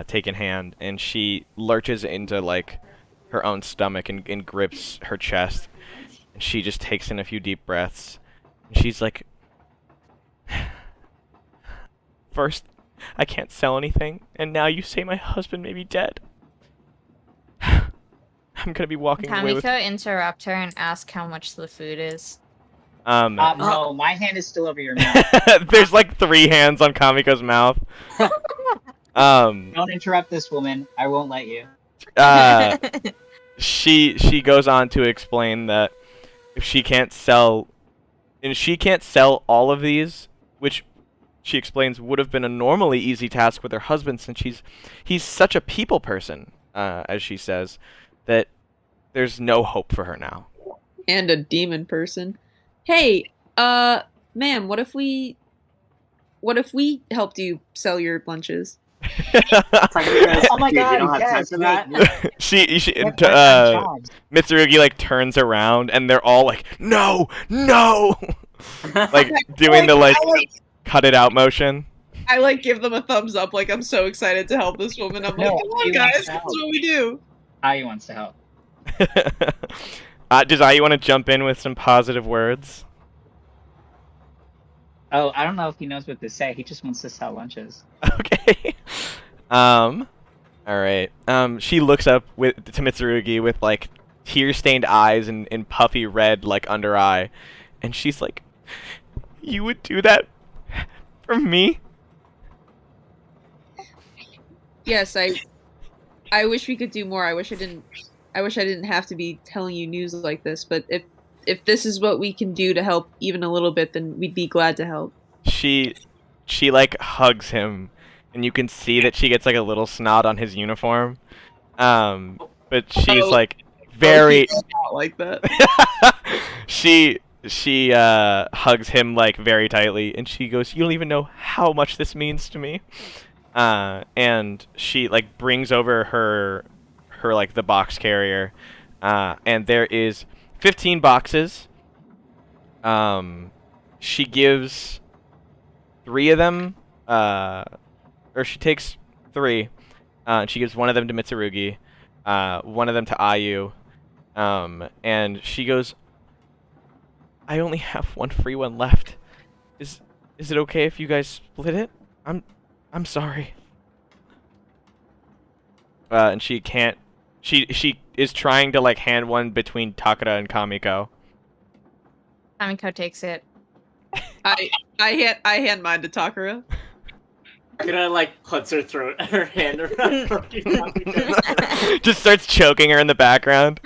taken hand, and she lurches into like her own stomach and grips her chest, and she just takes in a few deep breaths, and she's like, "First, I can't sell anything, and now you say my husband may be dead. I'm gonna be walking away with..." Kamiko interrupt her and ask how much the food is. No, my hand is still over your mouth. There's like 3 hands on Kamiko's mouth. Don't interrupt this woman. I won't let you. She goes on to explain that if she can't sell, and she can't sell all of these, which she explains would have been a normally easy task with her husband, since he's such a people person, as she says, that there's no hope for her now. And a demon person. Hey, ma'am, what if we helped you sell your lunches? Oh my Dude, you god, don't have time yes, for that? Mitsurugi like turns around, and they're all like, "No, no!" like doing the like cut it out motion. I like give them a thumbs up, like I'm so excited to help this woman. I'm like, No, come on, he guys, wants that's to what we do. Ayu wants to help. Does Ayu want to jump in with some positive words? Oh, I don't know if he knows what to say. He just wants to sell lunches. Okay. All right. She looks up to Mitsurugi with like tear-stained eyes and puffy red like under eye, and she's like, "You would do that for me?" Yes, I wish we could do more. I wish I didn't have to be telling you news like this, but if this is what we can do to help even a little bit, then we'd be glad to help. She like hugs him, and you can see that she gets like a little snot on his uniform. But she's like very Not like that. she hugs him like very tightly, and she goes, "You don't even know how much this means to me." And she like brings over her like the box carrier, and there is 15 boxes. She gives 3 of them, or she takes 3, and she gives one of them to Mitsurugi, one of them to Ayu, and she goes, "I only have one free one left. Is it okay if you guys split it? I'm sorry." And she can't. She is trying to like hand one between Takara and Kamiko. Kamiko takes it. I hand mine to Takara. Takara like puts her hand around Just starts choking her in the background.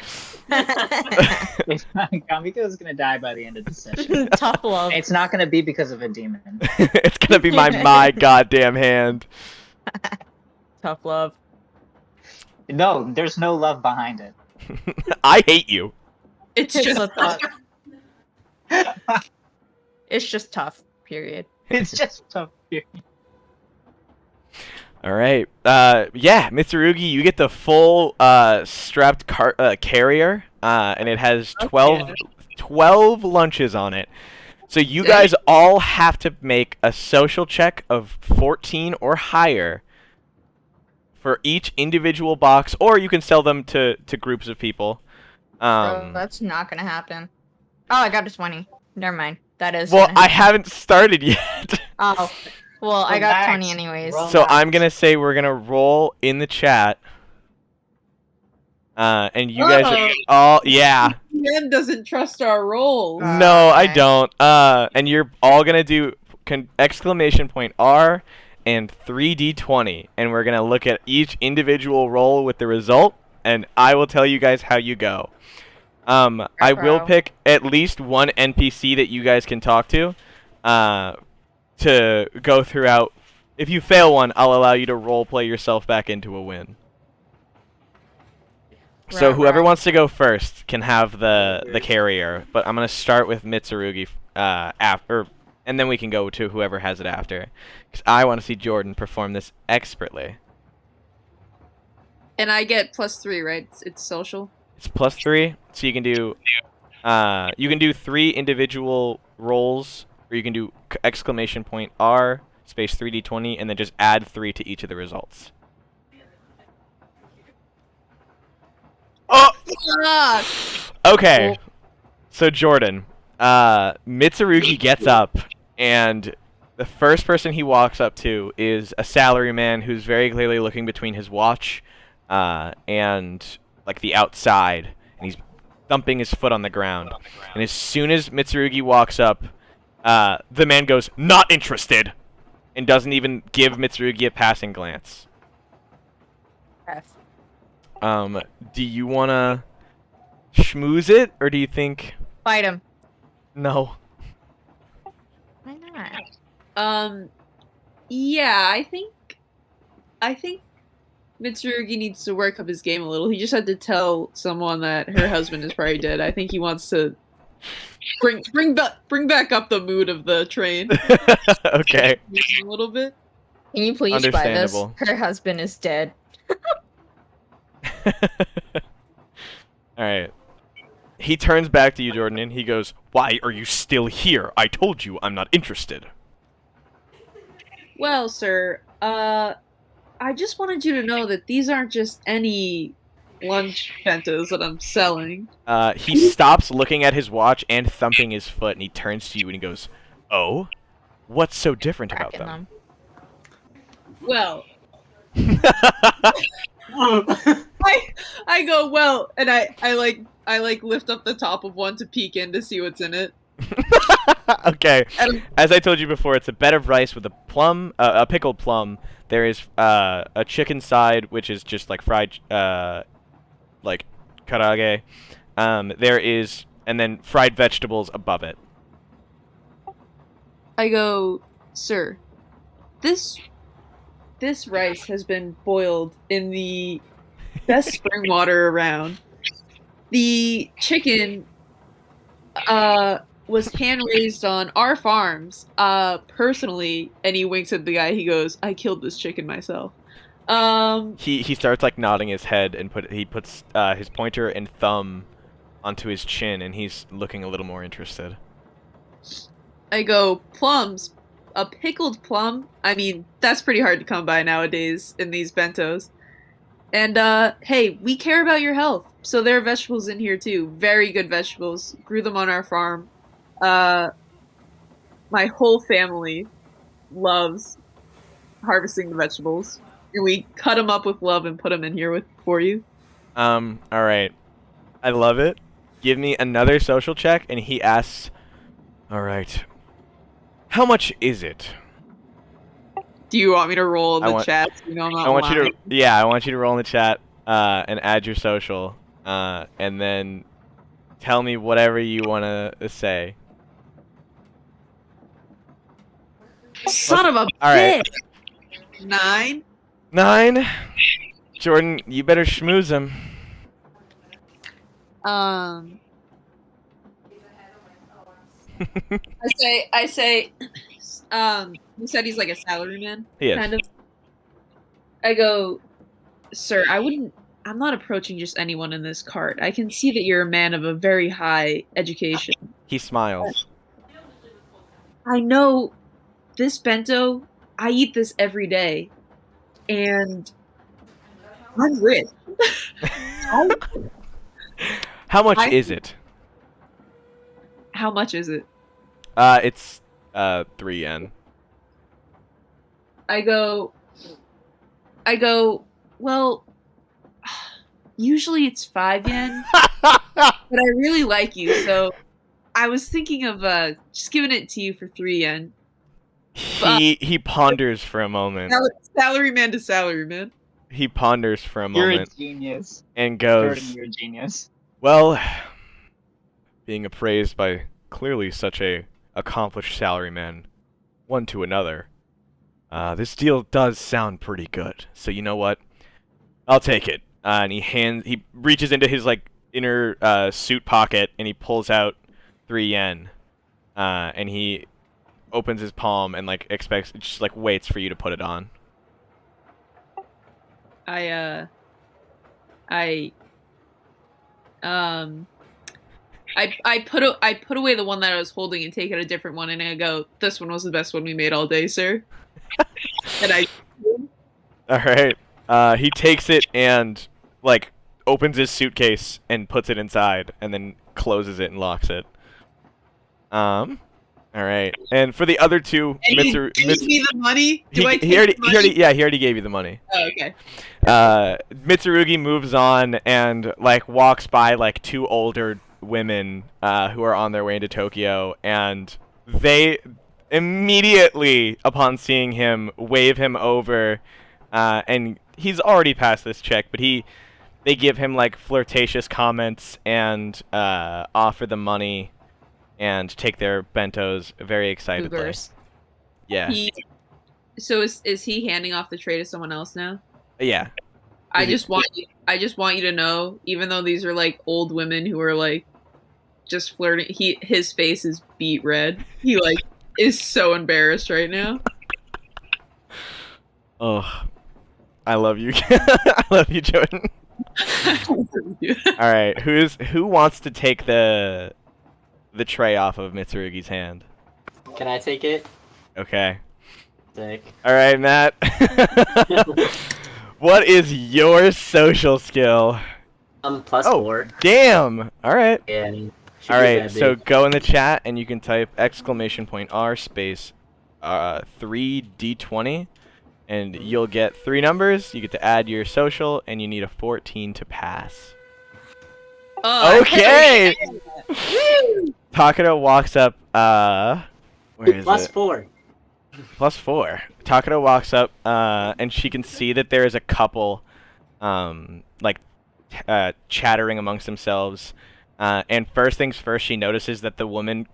Kamiko is gonna die by the end of the session. Tough love. It's not gonna be because of a demon. It's gonna be my goddamn hand. Tough love. No, there's no love behind it. I hate you. It's It's just a thought. It's just tough. Period. It's just tough. All right. Yeah, Mitsurugi, you get the full strapped carrier, and it has 12 lunches on it. So you guys all have to make a social check of 14 or higher for each individual box, or you can sell them to groups of people. So that's not gonna happen. Oh, I got a 20. Never mind. That is. Well, gonna I happen. haven't started yet. Oh. Well, I got Relax. 20 anyways. Roll. So I'm gonna say we're gonna roll in the chat. And you guys are all, yeah. DM doesn't trust our rolls. No, I okay. don't. And you're all gonna do exclamation point R, and 3d20, and we're gonna look at each individual roll with the result, and I will tell you guys how you go. I will pick at least one NPC that you guys can talk to go throughout. If you fail one, I'll allow you to roleplay yourself back into a win. So whoever wants to go first can have the carrier, but I'm gonna start with Mitsurugi after, and then we can go to whoever has it after, because I want to see Jordan perform this expertly. And I get +3, right? It's social. It's +3, so you can do 3 individual rolls, or you can do !R space 3d20, and then just add 3 to each of the results. Oh! Okay. So Jordan, Mitsurugi gets up, and the first person he walks up to is a salaryman who's very clearly looking between his watch and like the outside, and he's thumping his foot on the ground. And as soon as Mitsurugi walks up, the man goes, "Not interested," and doesn't even give Mitsurugi a passing glance. Do you wanna schmooze it, or do you think? Fight him. No. Why not? Yeah, I think Mitsurugi needs to work up his game a little. He just had to tell someone that her husband is probably dead. I think he wants to bring back up the mood of the train. Okay. A little bit. Can you please buy this? Her husband is dead. Alright. He turns back to you, Jordan, and he goes, "Why are you still here? I told you I'm not interested." Well, sir, I just wanted you to know that these aren't just any lunch bentos that I'm selling. He stops looking at his watch and thumping his foot, and he turns to you and he goes, "Oh? What's so different about them?" Well... I go, well, and I lift up the top of one to peek in to see what's in it. Okay. As I told you before, it's a bed of rice with a pickled plum. There is a chicken side, which is just like fried, like karage. And then fried vegetables above it. I go, sir, this rice has been boiled in the best spring water around. The chicken was hand-raised on our farms, personally, and he winks at the guy. He goes, "I killed this chicken myself." He starts like nodding his head, and he puts his pointer and thumb onto his chin, and he's looking a little more interested. I go, plums? A pickled plum? I mean, that's pretty hard to come by nowadays in these bentos. And, hey, we care about your health. So there are vegetables in here, too. Very good vegetables. Grew them on our farm. My whole family loves harvesting the vegetables. And we cut them up with love and put them in here for you. Alright. I love it. Give me another social check, and he asks, "Alright. How much is it?" Do you want me to roll in the chat? So you know I'm not lying? I want you to roll in the chat and add your social, and then tell me whatever you want to say. Son of a bitch! 9? 9? Jordan, you better schmooze him. I say, you said he's like a salaryman? He is. Kind of. I go, sir, I'm not approaching just anyone in this cart. I can see that you're a man of a very high education. He smiles. I know this bento, I eat this every day, and I'm rich. How much is it? How much is it? It's 3 yen. I go, well, usually it's 5 yen, but I really like you, so I was thinking of just giving it to you for 3 yen. He ponders for a moment. Salaryman to salaryman. He ponders for a You're a moment genius. and Jordan, goes, you're a genius. well, being appraised by clearly such a accomplished salaryman, one to another, this deal does sound pretty good. So you know what? I'll take it. And he reaches into his like inner suit pocket and he pulls out 3 yen. And he opens his palm and like just like waits for you to put it on. I put away the one that I was holding and take out a different one, and I go, "This one was the best one we made all day, sir." And I. All right. He takes it and like opens his suitcase and puts it inside, and then closes it and locks it. All right. And for the other two, And he gave me the money. he already gave you the money. Oh, okay. Mitsurugi moves on and like walks by like 2 older women who are on their way into Tokyo, and they immediately upon seeing him wave him over, and he's already passed this check, but they give him like flirtatious comments and offer the money and take their bentos very excitedly. Cougars. Yeah. So is he handing off the tray to someone else now? Yeah. I just want you to know, even though these are like old women who are like just flirting, his face is beet red. He like is so embarrassed right now. Oh, I love you. I love you, Jordan. All right, who wants to take the tray off of Mitsurugi's hand? Can I take it? Okay. Sick. All right, Matt. What is your social skill? +4. Damn. All right. Yeah. All right. So go in the chat and you can type !R space 3d20, and you'll get 3 numbers. You get to add your social, and you need a 14 to pass. Oh, Okay. Takara walks up. Where is it? +4. +4. Takara walks up, and she can see that there is a couple, chattering amongst themselves. And first things first, she notices that the woman,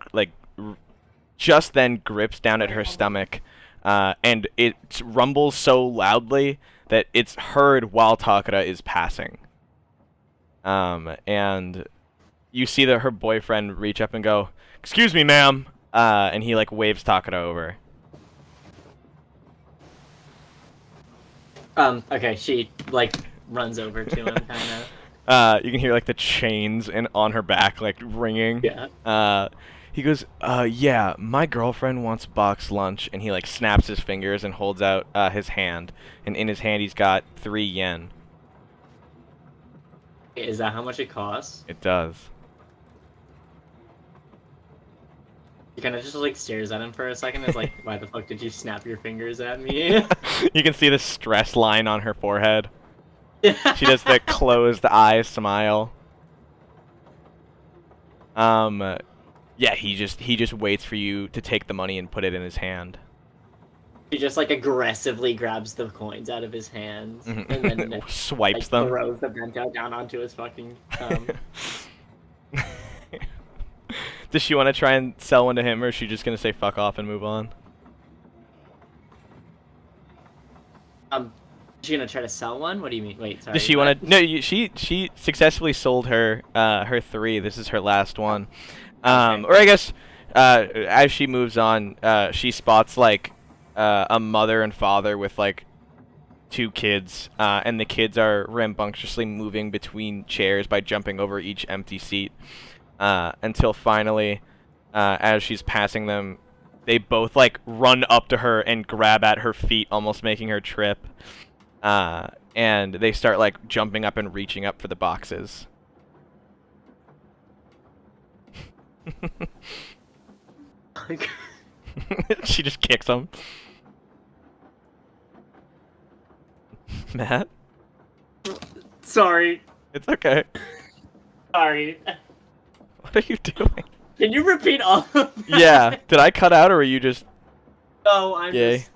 just then grips down at her stomach, and it rumbles so loudly that it's heard while Takara is passing. And you see that her boyfriend reach up and go, "Excuse me, ma'am," and he waves Takara over. Okay, she runs over to him, kind of. You can hear the chains on her back ringing. Yeah. He goes, yeah, my girlfriend wants box lunch, and he snaps his fingers and holds out his hand, and in his hand he's got 3 yen. Is that how much it costs? It does. He kind of just stares at him for a second. Is why the fuck did you snap your fingers at me? You can see the stress line on her forehead. She does the closed eye smile. Yeah, he just waits for you to take the money and put it in his hand. He just aggressively grabs the coins out of his hands and then swipes them. Throws the bento down onto his fucking Does she want to try and sell one to him, or is she just gonna say fuck off and move on? Is she gonna try to sell one? What do you mean? Wait, sorry. Does she want to? No, she successfully sold her 3. This is her last one. Okay. Or I guess as she moves on, she spots a mother and father with 2 kids, and the kids are rambunctiously moving between chairs by jumping over each empty seat, until finally, as she's passing them, they both run up to her and grab at her feet, almost making her trip. And they start jumping up and reaching up for the boxes. She just kicks them. Matt? Sorry. It's okay. Sorry. What are you doing? Can you repeat all of that? Yeah. Did I cut out, or were you just... No, I'm Yay. just.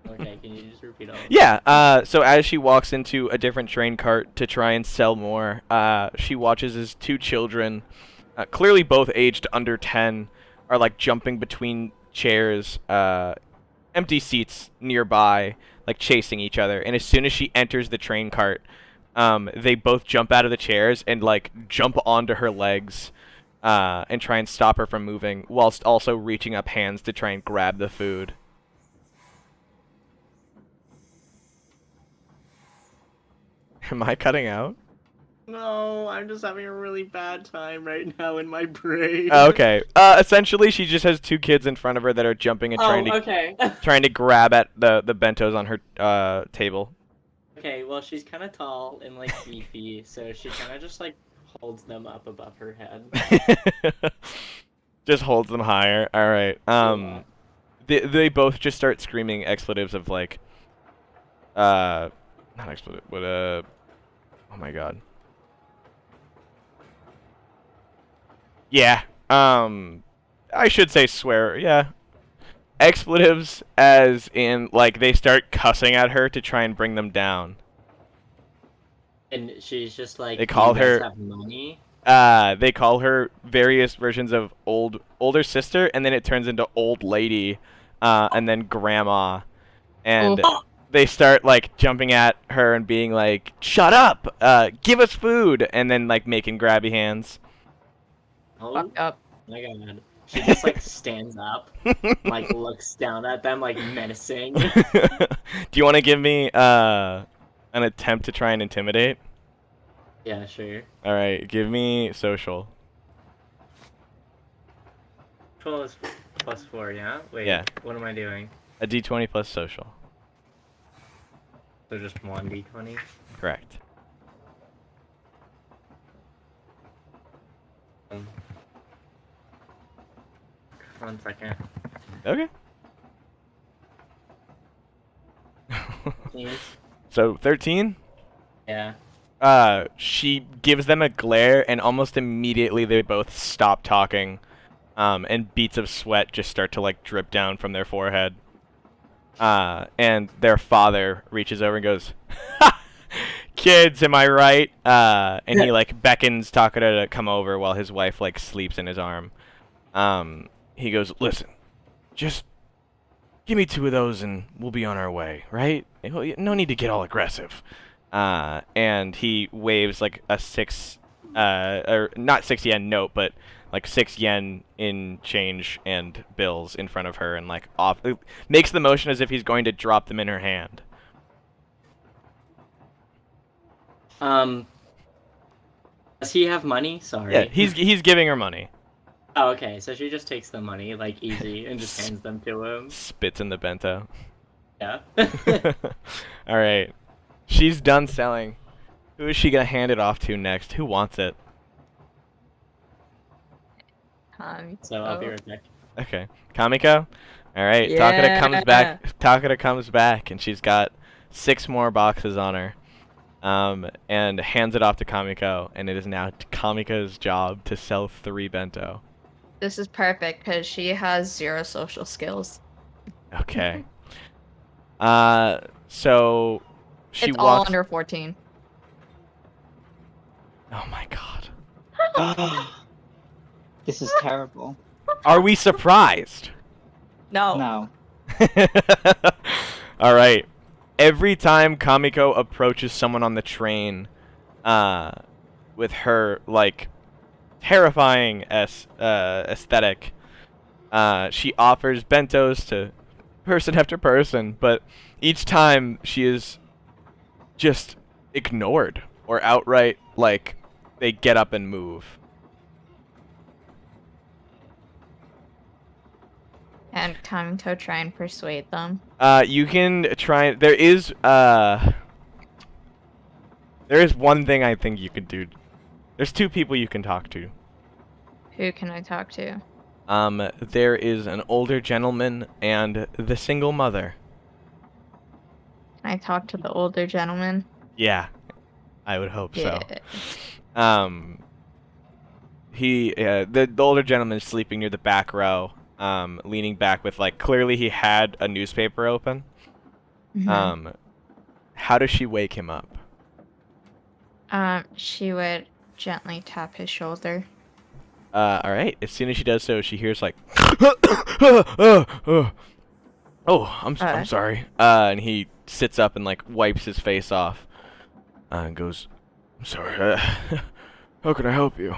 Okay, can you just repeat all of that? Yeah, so as she walks into a different train cart to try and sell more, she watches as two children, clearly both aged under 10, are like jumping between chairs, empty seats nearby, like chasing each other. And as soon as she enters the train cart, they both jump out of the chairs and like jump onto her legs, and try and stop her from moving, whilst also reaching up hands to try and grab the food. Am I cutting out? No, I'm just having a really bad time right now in my brain. Oh, okay. Essentially, she just has two kids in front of her that are jumping and trying to okay. trying to grab at the bentos on her table. Okay, well, she's kind of tall and like beefy, so she kind of just like holds them up above her head. Just holds them higher. All right. They both just start screaming expletives of like, not expletive, but oh my god. Yeah. I should say swear. Yeah. Expletives, as in like they start cussing at her to try and bring them down. And she's just like, They call "Do you guys her- have money?" They call her various versions of older sister, and then it turns into old lady, and then grandma, and they start like jumping at her and being like, "Shut up! Give us food!" and then like making grabby hands. Oh Fucked up. my god. She just like stands up, like looks down at them like menacing. Do you want to give me an attempt to try and intimidate? Yeah, sure. All right, give me social. 12 plus 4, yeah? Wait, Yeah. what am I doing? A d20 plus social. So just 1d20? Correct. One second. Okay. Please? So 13. Yeah. She gives them a glare, and almost immediately they both stop talking, and beads of sweat just start to like drip down from their forehead. And their father reaches over and goes, "Ha! Kids, am I right?" And he like beckons Takara to come over while his wife like sleeps in his arm. He goes, "Listen, just give me 2 of those and we'll be on our way, right? No need to get all aggressive." And he waves like a 6, or not 6 yen note, but like 6 yen in change and bills in front of her, and like makes the motion as if he's going to drop them in her hand. Does he have money? Sorry. Yeah, he's giving her money. Oh, okay, so she just takes the money, like, easy, and just hands them to him. Spits in the bento. Yeah. All right, she's done selling. Who is she gonna hand it off to next? Who wants it? So I'll be right back. Okay, Kamiko. All right, Yeah. Takara comes back, and she's got 6 more boxes on her, and hands it off to Kamiko, and it is now Kamiko's job to sell 3 bento. This is perfect because she has 0 social skills. Okay. So she It's all walks. under 14. Oh my god. This is terrible. Are we surprised? No. No. All right. Every time Kamiko approaches someone on the train, with her like terrifying aesthetic, she offers bentos to person after person, but each time she is just ignored or outright like they get up and move. And Kamiko try and persuade them. You can try. There is one thing I think you could do. There's 2 people you can talk to. Who can I talk to? There is an older gentleman and the single mother. Can I talk to the older gentleman? Yeah, I would hope Yeah. so. The older gentleman is sleeping near the back row, leaning back with like clearly he had a newspaper open. Mhm. How does she wake him up? She would gently tap his shoulder. All right. As soon as she does so, she hears like, oh, I'm sorry. And he sits up and like wipes his face off, and goes, "I'm sorry. How can I help you?"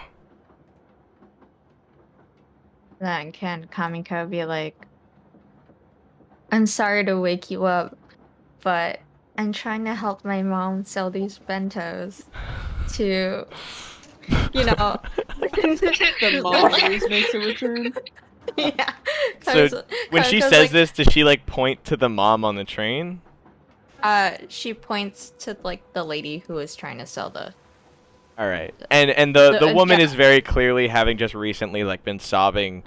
Then can Kamiko be like, I'm sorry to wake you up, but I'm trying to help my mom sell these bentos to, you know. The mom always makes a return. Yeah. So when she says like, this, does she like point to the mom on the train? She points to like the lady who is trying to sell the. All right. And the woman yeah. is very clearly having just recently like been sobbing.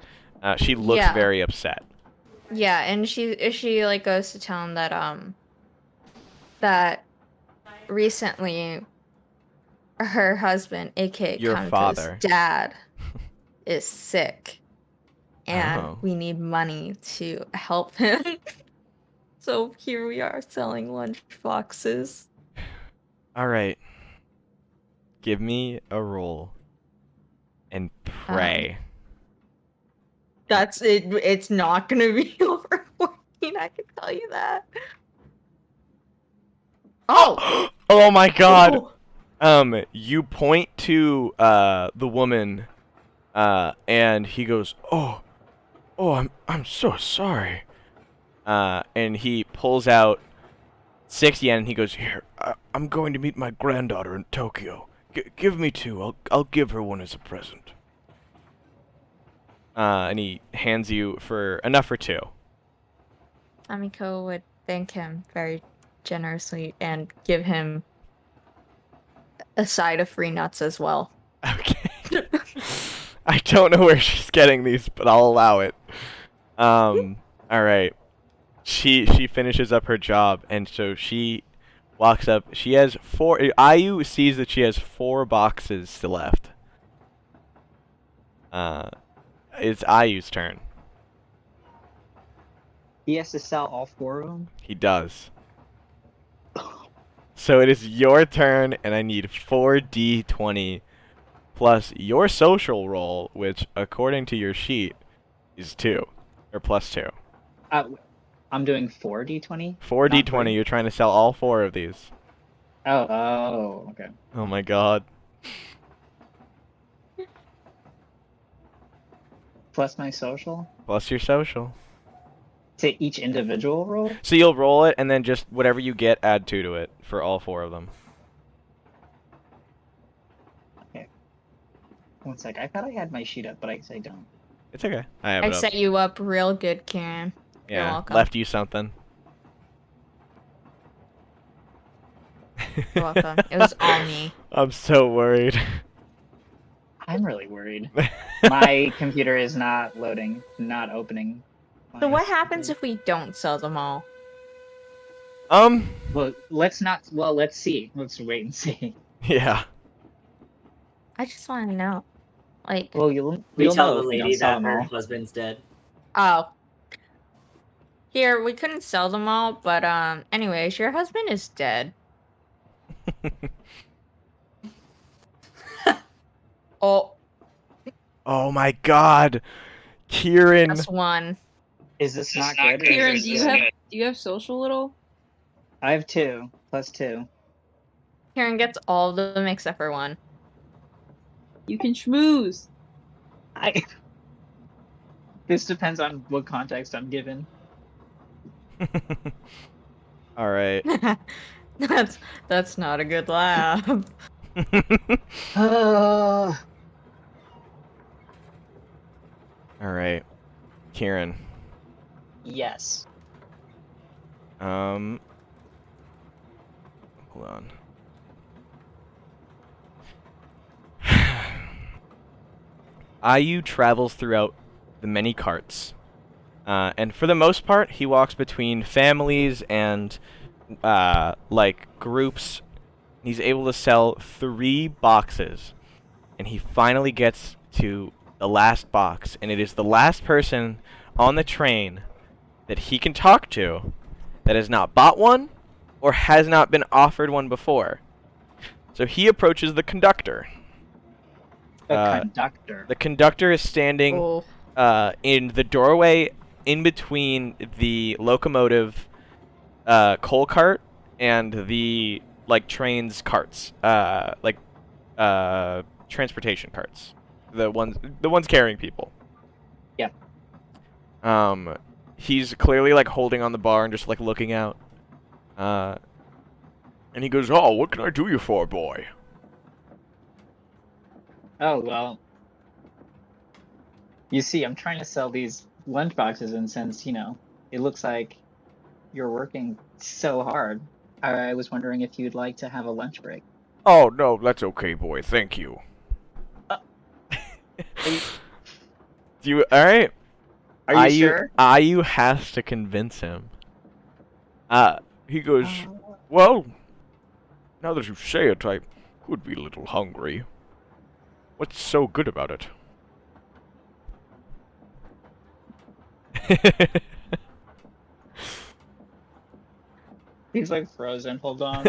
She looks Yeah. very upset. Yeah, and she like goes to tell him that that recently her husband, aka Your Kamiko's father. dad, is sick, and Oh. we need money to help him. So here we are selling lunch boxes. All right. Give me a roll. And pray. That's it. It's not gonna be over 14. I can tell you that. Oh. Oh my God. Oh. You point to the woman, and he goes, "Oh, I'm so sorry." And he pulls out 6 yen, and he goes, "Here, I'm going to meet my granddaughter in Tokyo. Give me 2. I'll give her one as a present." And he hands you for enough for 2. Kamiko would thank him very generously and give him a side of free nuts as well. Okay. I don't know where she's getting these, but I'll allow it. All right. She finishes up her job, and so she walks up. She has 4. Ayu sees that she has 4 boxes still left. It's Ayu's turn. He has to sell all 4 of them? He does. So it is your turn, and I need 4d20 plus your social roll, which, according to your sheet, is 2. Or plus 2. I'm doing 4d20? 4d20, you're trying to sell all 4 of these. Oh, okay. Oh my God. Plus my social? Plus your social. To each individual roll? So you'll roll it, and then just whatever you get, add 2 to it for all 4 of them. Okay. One sec. I thought I had my sheet up, but I guess I don't. It's okay. I have I it up. set you up real good, Karen. You're Yeah, welcome. left you something. You're welcome. It was all me. I'm so worried. I'm really worried. My computer is not loading, not opening. So what happens if we don't sell them all? Well, let's not. Well, let's see. Let's wait and see. Yeah. I just want to know. Like, Well, We you'll tell know the if we don't lady sell that them her all. husband's dead. oh. Here, we couldn't sell them all, but anyways, your husband is dead. Oh, Oh my God. Kieran. that's one. Is this not good? or is Kieran, this do you good? have social at all? I have 2 plus 2. Karen gets all of them except for one. You can schmooze. This depends on what context I'm given. All right. That's not a good laugh. All right. Kieran. Yes. Hold on. Ayu travels throughout the many carts, and for the most part, he walks between families and like groups. He's able to sell 3 boxes, and he finally gets to the last box, and it is the last person on the train that he can talk to that has not bought one or has not been offered one before. So he approaches the conductor. The conductor. The conductor is standing in the doorway in between the locomotive coal cart and the train's carts, transportation carts, the ones carrying people. Yeah. He's clearly holding on the bar and just looking out. And he goes, "Oh, what can I do you for, boy?" Oh, well. You see, I'm trying to sell these lunch boxes, and since, it looks like you're working so hard, I was wondering if you'd like to have a lunch break. Oh, no, that's okay, boy. Thank you. Alright. Are you sure? Ayu has to convince him. He goes, "Well, now that you say it, I could be a little hungry. What's so good about it?" He's frozen. Hold on.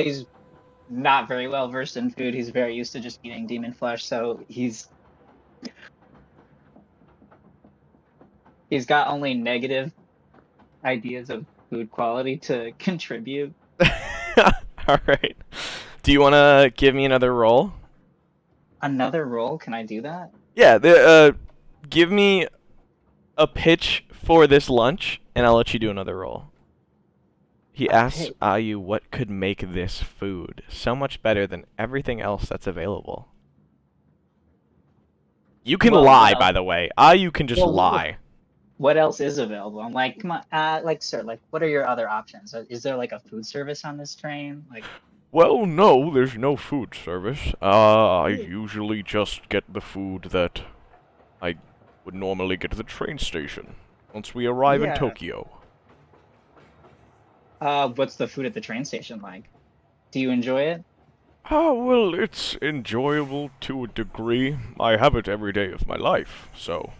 He's not very well versed in food. He's very used to just eating demon flesh, so he's got only negative ideas of food quality to contribute. Alright. Do you want to give me another roll? Another roll? Can I do that? Yeah, give me a pitch for this lunch, and I'll let you do another roll. He asks Ayu what could make this food so much better than everything else that's available. You can lie, by the way. Ayu can just lie. What else is available? I'm like, come on, sir, what are your other options? Is there a food service on this train? Well, no, there's no food service. I usually just get the food that I would normally get at the train station once we arrive in Tokyo. What's the food at the train station like? Do you enjoy it? Well, it's enjoyable to a degree. I have it every day of my life, so...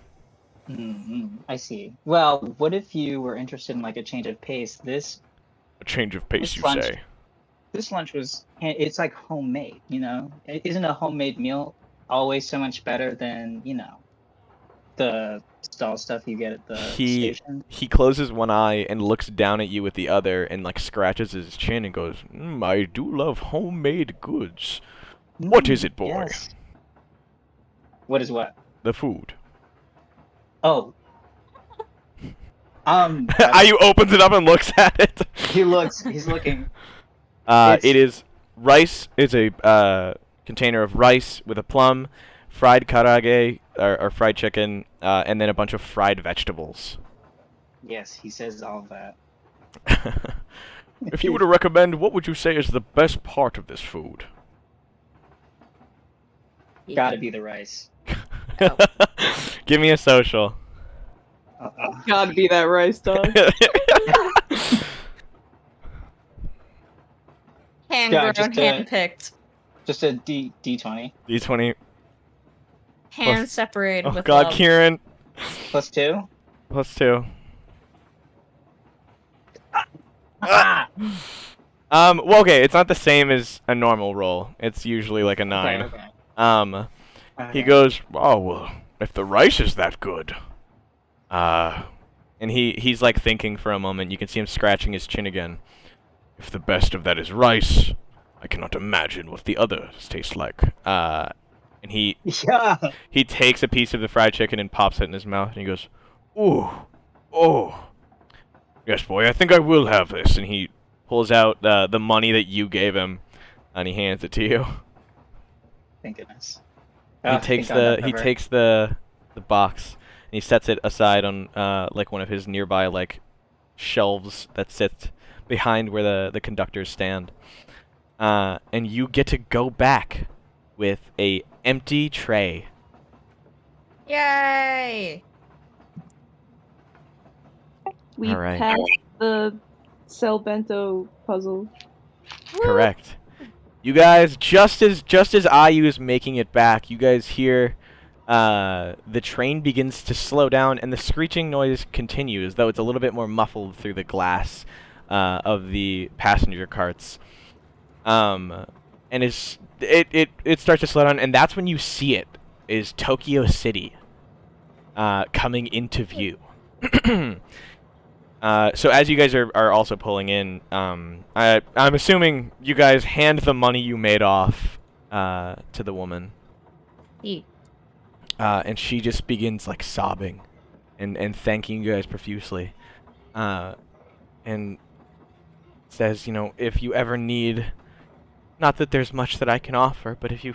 I see. Well, what if you were interested in a change of pace? A change of pace, you say? This lunch it's homemade, Isn't a homemade meal always so much better than, the stall stuff you get at the station? He closes one eye and looks down at you with the other and scratches his chin and goes, "I do love homemade goods. What is it, boy?" Yes. What is what? The food. Oh. Ayu opens it up and looks at it. He's looking. It is rice. It's a container of rice with a plum, fried karage or fried chicken, and then a bunch of fried vegetables. Yes, he says all of that. If you were to recommend, what would you say is the best part of this food? Gotta be the rice. Give me a social. Gotta be that rice, dog. Hand-grown, hand-picked. Just a D20. D20. Hand separated with God, love. Kieran. +2? +2. Well, okay, it's not the same as a normal roll. It's usually a 9. Okay. He goes, "Oh, well, if the rice is that good." And he's thinking for a moment. You can see him scratching his chin again. "If the best of that is rice, I cannot imagine what the others taste like." And he takes a piece of the fried chicken and pops it in his mouth, and he goes, "Ooh, oh, yes, boy, I think I will have this." And he pulls out the money that you gave him, and he hands it to you. Thank goodness. He takes the box and he sets it aside on one of his nearby shelves that sit behind where the conductors stand. And you get to go back with a empty tray. Yay! We All right. passed the sell bento puzzle. Correct. You guys, just as Ayu is making it back, you guys hear the train begins to slow down, and the screeching noise continues, though it's a little bit more muffled through the glass of the passenger carts. And it starts to slow down, and that's when you see it, is Tokyo City coming into view. So as you guys are also pulling in, I'm assuming you guys hand the money you made off to the woman. And she just begins like sobbing and thanking you guys profusely. And says, you know, if you ever need, not that there's much that I can offer, but if you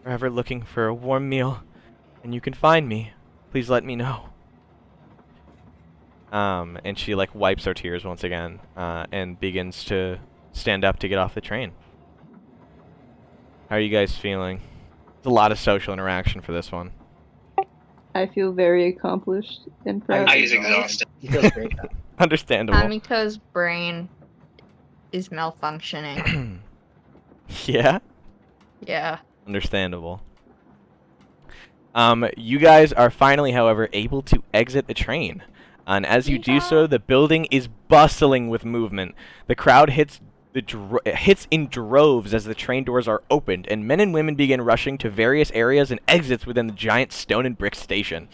are ever looking for a warm meal and you can find me, please let me know. And she like wipes her tears once again, and begins to stand up to get off the train. How are you guys feeling? There's a lot of social interaction for this one. I feel very accomplished and proud. He's exhausted. He feels great though. Understandable. Kamiko's brain is malfunctioning. Yeah? Yeah. Understandable. You guys are finally, however, able to exit the train. And as you do so, the building is bustling with movement. The crowd hits in droves as the train doors are opened, and men and women begin rushing to various areas and exits within the giant stone and brick station.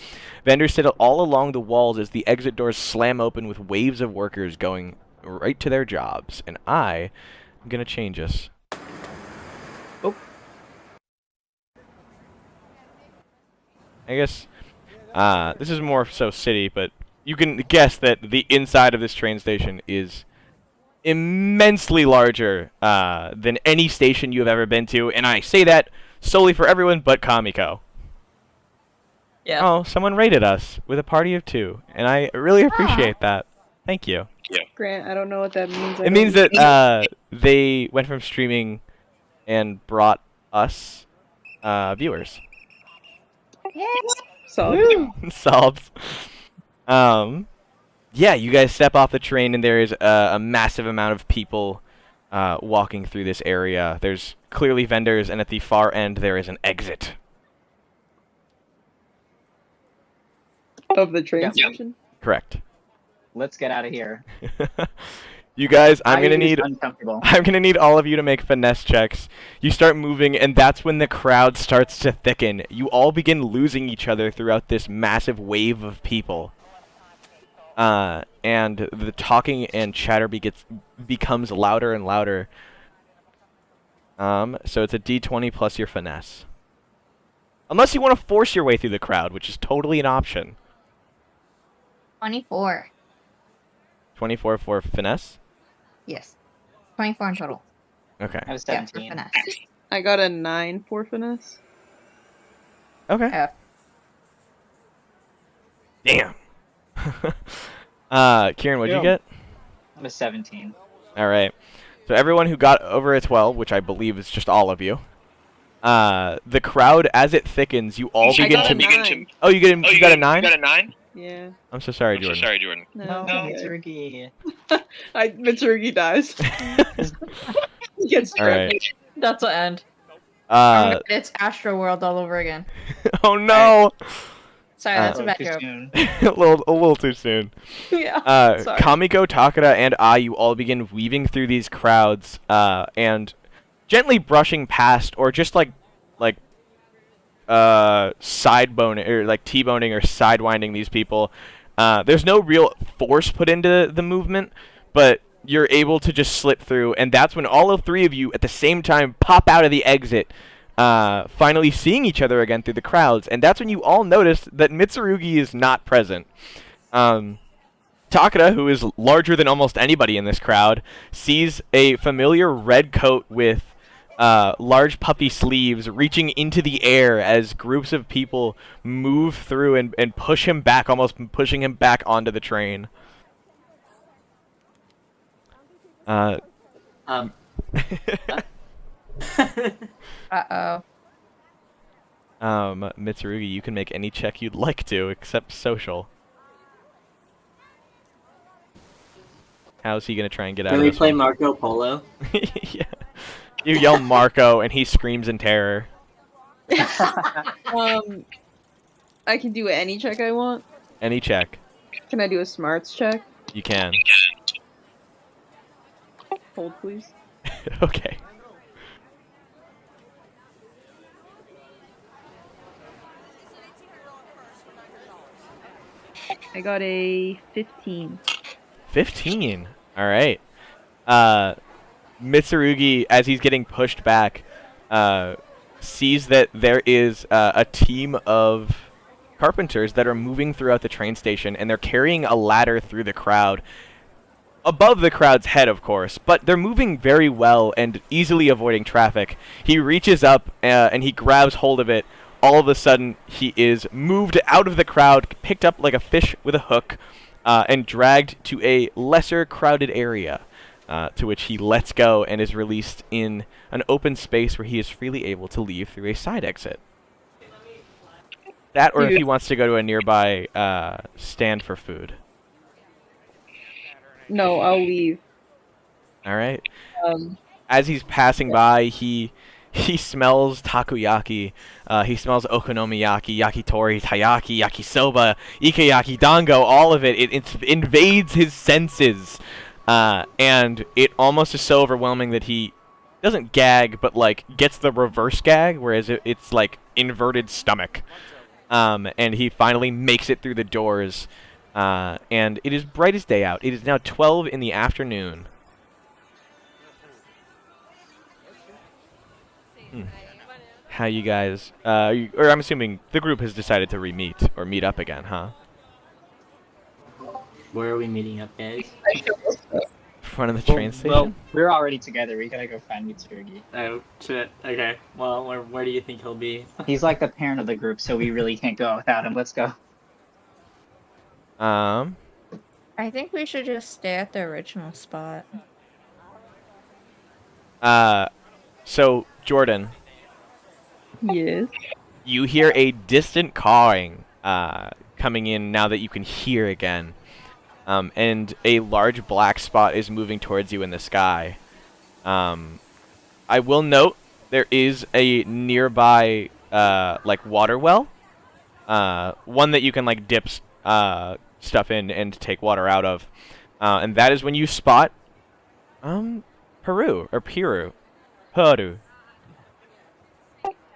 Vendors sit all along the walls as the exit doors slam open with waves of workers going right to their jobs. And I am going to change us. Oh. I guess this is more so city, but you can guess that the inside of this train station is immensely larger than any station you have ever been to, and I say that solely for everyone but Kamiko. Yeah. Oh, someone rated us with a party of 2, and I really appreciate that. Thank you. Grant, I don't know what that means. It means that they went from streaming and brought us viewers. So Solved. Yeah, you guys step off the train, and there is a massive amount of people walking through this area. There's clearly vendors, and at the far end there is an exit. of the train Yeah. station. Correct. Let's get out of here. You guys, I'm gonna Ayu's need uncomfortable. all of you to make finesse checks. You start moving, and that's when the crowd starts to thicken. You all begin losing each other throughout this massive wave of people. And the talking and chatter becomes louder and louder. So it's a D20 plus your finesse. Unless you want to force your way through the crowd, which is totally an option. 24. 24 for finesse? Yes. 24 in total. Okay. I was Yeah, for 17. finesse. I got a 9 for finesse. Okay. Yeah. Damn. Kieran, what'd you Yeah. get? I was 17. Alright. So everyone who got over a 12, which I believe is just all of you, the crowd, as it thickens, you all I begin got to... a 9. Oh, you got a 9? You got a 9? Yeah. I'm so sorry, Jordan. No, No, okay. Mitsurugi. Mitsurugi dies. He gets Alright. That's what end. It's Astro World all over again. Oh no! Sorry, that's a Oh, bad too joke. soon. a little too soon. Yeah. Sorry. Kamiko, Takara, and Ayu all begin weaving through these crowds, and gently brushing past, or just like sideboning, or like T-boning or sidewinding these people. There's no real force put into the movement, but you're able to just slip through, and that's when all of 3 of you at the same time pop out of the exit, finally seeing each other again through the crowds, and that's when you all notice that Mitsurugi is not present. Takara, who is larger than almost anybody in this crowd, sees a familiar red coat with large puffy sleeves reaching into the air as groups of people move through and push him back, almost pushing him back onto the train. Uh-oh. Mitsurugi, you can make any check you'd like to, except social. How's he gonna try and get out Can of we this play one? Marco Polo? Yeah. You yell Marco, and he screams in terror. I can do any check I want. Any check. Can I do a smarts check? You can. Hold, please. Okay. I got a 15. 15. All right. Mitsurugi, as he's getting pushed back, sees that there is a team of carpenters that are moving throughout the train station, and they're carrying a ladder through the crowd. Above the crowd's head, of course, but they're moving very well and easily avoiding traffic. He reaches up and he grabs hold of it. All of a sudden, he is moved out of the crowd, picked up like a fish with a hook, and dragged to a lesser crowded area, to which he lets go and is released in an open space where he is freely able to leave through a side exit. That, or if he wants to go to a nearby stand for food. No, I'll leave. All right. As he's passing by, he smells takoyaki. He smells okonomiyaki, yakitori, taiyaki, yakisoba, ikeyaki, dango. All of it. It invades his senses, and it almost is so overwhelming that he doesn't gag, but like gets the reverse gag, whereas it's like inverted stomach. And he finally makes it through the doors. And it is bright as day out. It is now 12 in the afternoon. How you guys, or I'm assuming the group has decided to meet up again, huh? Where are we meeting up, guys? Front of the train station? Well, we're already together. We gotta go find Mitsurugi. Oh, shit. Okay. Well, where do you think he'll be? He's like the parent of the group, so we really can't go without him. Let's go. I think we should just stay at the original spot. So, Jordan, Yes. you hear a distant cawing, coming in now that you can hear again. And a large black spot is moving towards you in the sky. I will note there is a nearby, like, water well. One that you can, like, dip stuff in and take water out of. And that is when you spot, Peru.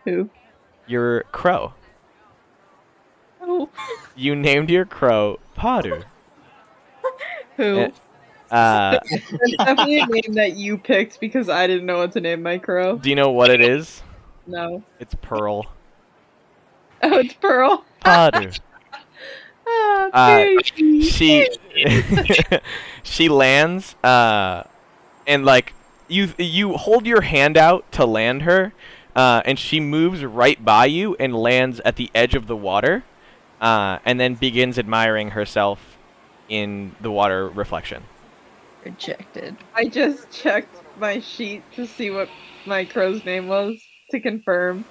Who? Your crow. Oh. You named your crow Paru. Who? That's definitely a name that you picked because I didn't know what to name my crow. Do you know what it is? No. It's Pearl. Oh, it's Pearl. Paru. Baby. She lands, and like you hold your hand out to land her, and she moves right by you and lands at the edge of the water, and then begins admiring herself in the water reflection. Rejected. I just checked my sheet to see what my crow's name was to confirm,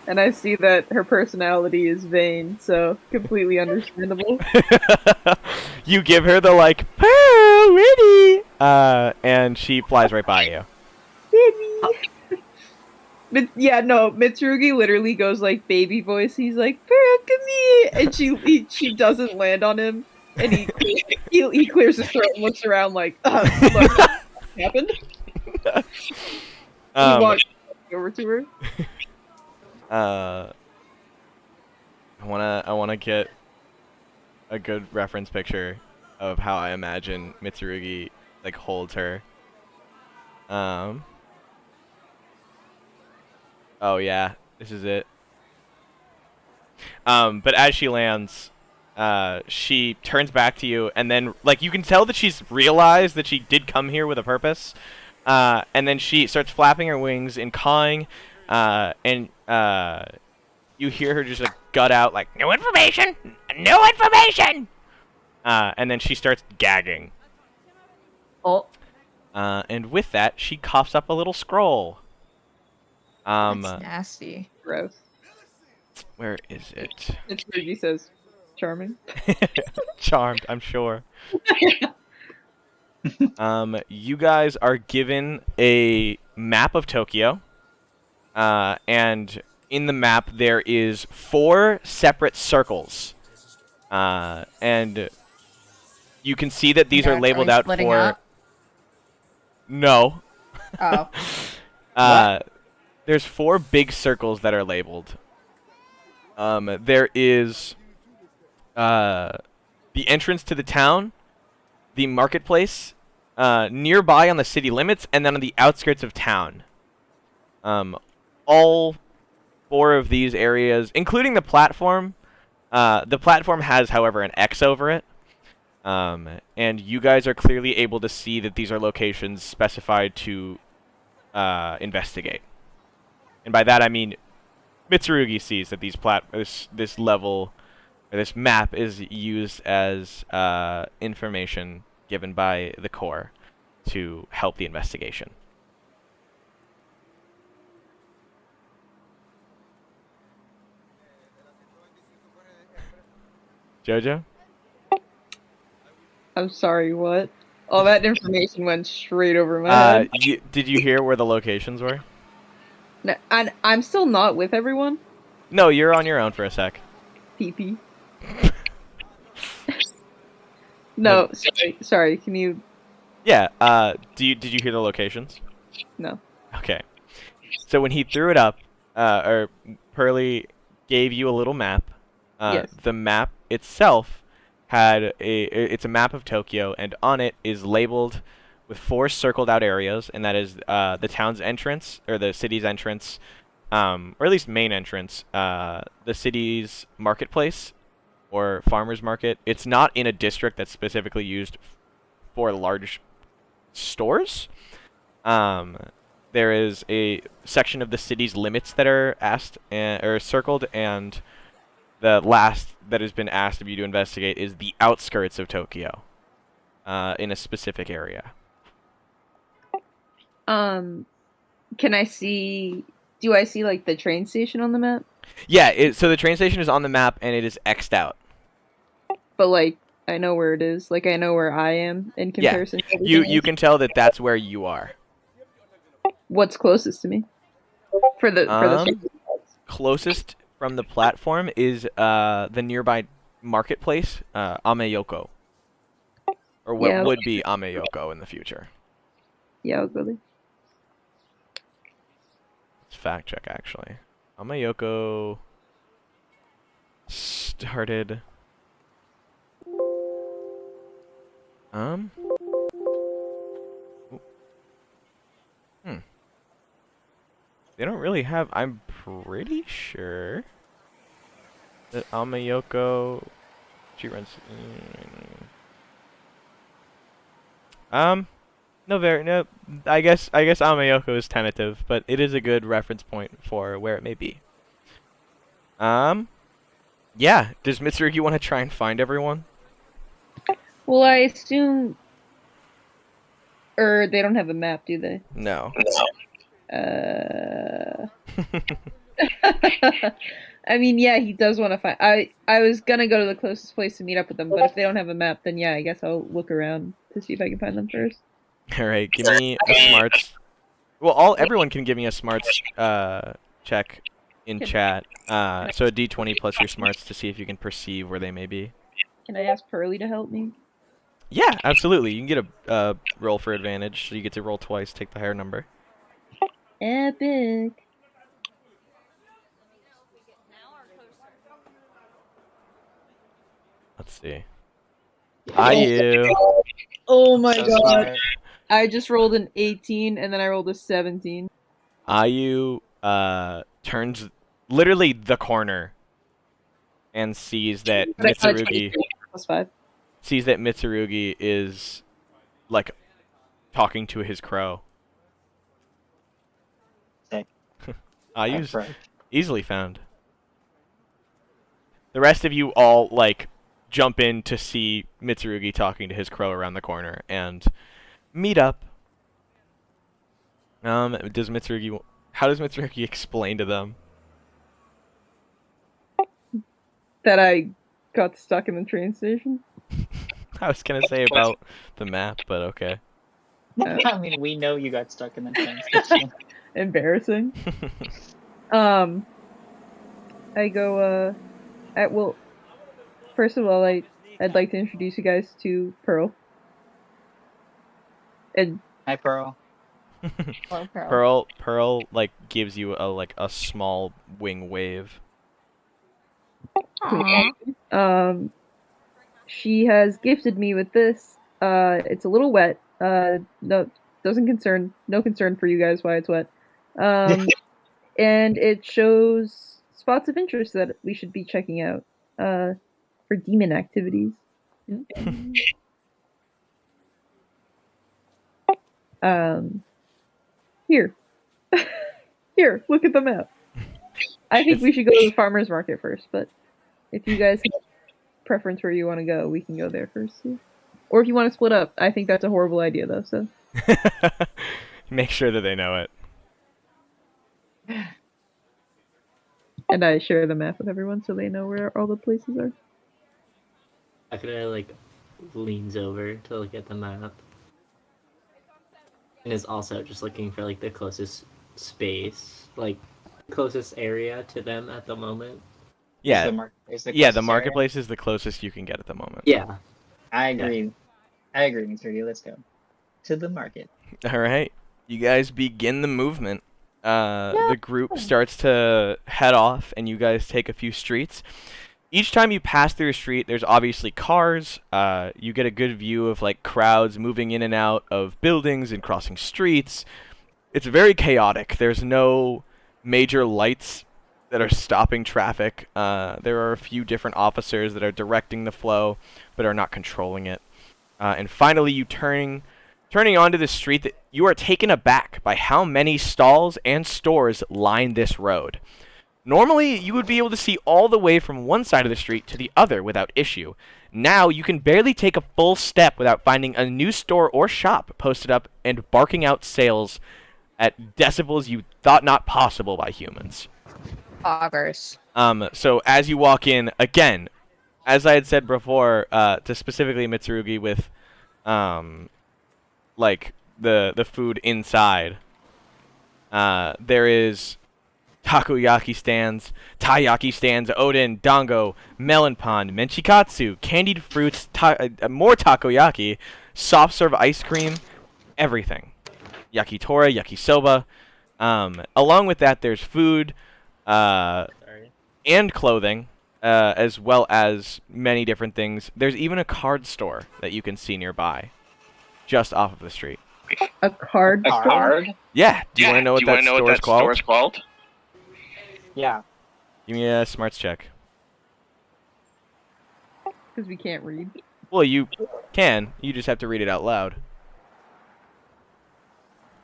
and I see that her personality is vain, so completely understandable. You give her the like, Pearl, ready, and she flies right by you. Baby. But yeah, no, Mitsurugi literally goes like baby voice. He's like, Pearl, come here, and she doesn't land on him, and he clears his throat and looks around like, look, what happened? He walks over to her. I wanna get a good reference picture of how I imagine Mitsurugi like holds her. Oh yeah, this is it. But as she lands, she turns back to you, and then like you can tell that she's realized that she did come here with a purpose. And then she starts flapping her wings and cawing, and you hear her just like gut out like, "No information! No information!" And then she starts gagging. Oh. And with that, she coughs up a little scroll. That's nasty. Gross. Where is it? Mitsurugi says, charming. Charmed, I'm sure. You guys are given a map of Tokyo, and in the map there is 4 separate circles, and you can see that these They're are labeled actually out splitting for. up? No. Oh. There's 4 big circles that are labeled. There is the entrance to the town, the marketplace, nearby on the city limits, and then on the outskirts of town. All 4 of these areas, including the platform. The platform has, however, an X over it. And you guys are clearly able to see that these are locations specified to investigate. And by that I mean Mitsurugi sees that this level, or this map, is used as information given by the core to help the investigation. Jojo? I'm sorry, what? All that information went straight over my head. Did you hear where the locations were? No, and I'm still not with everyone. No, you're on your own for a sec. PP. No, sorry. Can you? Yeah. Did you hear the locations? No. Okay. So when he threw it up, or Pearly gave you a little map. Yes. The map itself it's a map of Tokyo, and on it is labeled with 4 circled out areas, and that is the town's entrance, or the city's entrance, or at least main entrance, the city's marketplace, or farmer's market. It's not in a district that's specifically used for large stores. There is a section of the city's limits that are circled, and the last that has been asked of you to investigate is the outskirts of Tokyo, in a specific area. Can I see? Do I see like the train station on the map? Yeah. So the train station is on the map and it is X'd out. But like, I know where it is. Like, I know where I am in comparison. To You can tell that that's where you are. What's closest to me? For the Closest from the platform is the nearby marketplace, Ameyoko, or what would be Ameyoko in the future. Yeah, I'll go there. Let's fact check actually. Ameyoko started. They don't really have. I'm pretty sure that Ameyoko. She runs. No. I guess Ameyoko is tentative, but it is a good reference point for where it may be. Yeah. Does Mitsurugi want to try and find everyone? Well, I assume. Or they don't have a map, do they? No. I mean, yeah, he does want to find. I was gonna go to the closest place to meet up with them, but if they don't have a map, then yeah, I guess I'll look around to see if I can find them first. All right, give me a smarts. Well, everyone can give me a smarts check in chat. So a d20 plus your smarts to see if you can perceive where they may be. Can I ask Pearly to help me? Yeah, absolutely. You can get a roll for advantage, so you get to roll twice, take the higher number. Epic. Let's see. IU. Oh my god. I just rolled an 18 and then I rolled a 17. IU turns literally the corner and sees that Mitsurugi is like talking to his crow. Ayu's easily found. The rest of you all like jump in to see Mitsurugi talking to his crow around the corner and meet up. How does Mitsurugi explain to them? That I got stuck in the train station? I was gonna say about the map, but okay. I mean, we know you got stuck in the train station. Embarrassing. I go, well, first of all, I'd like to introduce you guys to Pearl. And Hi, Pearl. Hello, Pearl. Pearl like gives you a small wing wave. Aw. She has gifted me with this. It's a little wet. No concern for you guys why it's wet. And it shows spots of interest that we should be checking out. For demon activities. Here. Here, look at the map. I think we should go to the farmer's market first, but if you guys have preference where you want to go, we can go there first too. Or if you want to split up, I think that's a horrible idea though, so. Make sure that they know it. And I share the map with everyone so they know where all the places are. Takara like leans over to look at the map. And is also just looking for like the closest space, like closest area to them at the moment. Yeah. The Marketplace is the closest you can get at the moment. Yeah. I agree. Yeah. I agree, Mitsurugi. Let's go to the market. All right. You guys begin the movement. The group starts to head off, and you guys take a few streets. Each time you pass through a street, there's obviously cars. You get a good view of like crowds moving in and out of buildings and crossing streets. It's very chaotic. There's no major lights that are stopping traffic. There are a few different officers that are directing the flow, but are not controlling it. And finally, you turning onto the street, that you are taken aback by how many stalls and stores line this road. Normally, you would be able to see all the way from one side of the street to the other without issue. Now, you can barely take a full step without finding a new store or shop posted up and barking out sales at decibels you thought not possible by humans. Augers. So as you walk in, again, as I had said before, to specifically Mitsurugi with, like, the food inside, there is takoyaki stands, taiyaki stands, oden, dango, melon pond, menchikatsu, candied fruits, more takoyaki, soft serve ice cream, everything. Yakitori, yakisoba. Along with that, there's food and clothing, as well as many different things. There's even a card store that you can see nearby, just off of the street. A card store? Yeah. Do you want to know what that store's called? Yeah. Give me a smarts check. Because we can't read. Well, you can. You just have to read it out loud.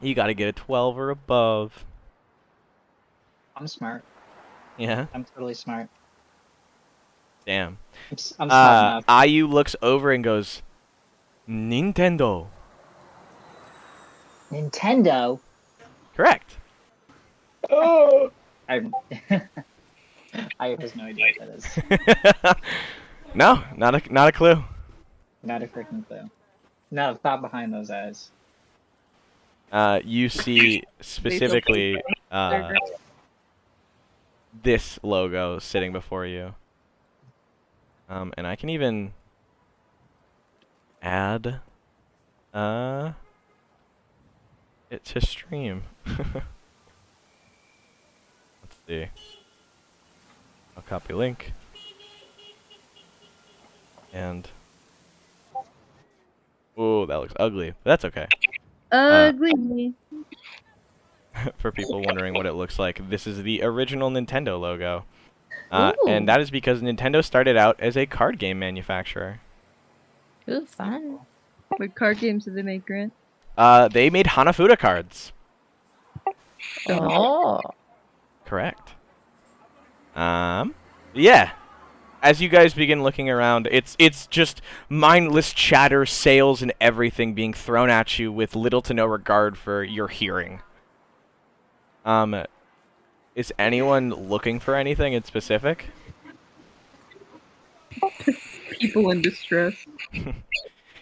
You gotta get a 12 or above. I'm smart. Yeah? I'm totally smart. Damn. I'm smart enough. Ayu looks over and goes, Nintendo. Nintendo? Correct. Oh! I have no idea what that is. No, not a clue. Not a freaking clue. Not a thought behind those eyes. You see specifically this logo sitting before you. And I can even add it to stream. Let's see. I'll copy link. And ooh, that looks ugly. But that's okay. Ugly. For people wondering what it looks like, this is the original Nintendo logo. And that is because Nintendo started out as a card game manufacturer. Ooh, fun. What card games did they make, Grant? They made Hanafuda cards. Oh. Correct. Yeah. As you guys begin looking around, it's just mindless chatter, sales, and everything being thrown at you with little to no regard for your hearing. Is anyone looking for anything in specific? People in distress.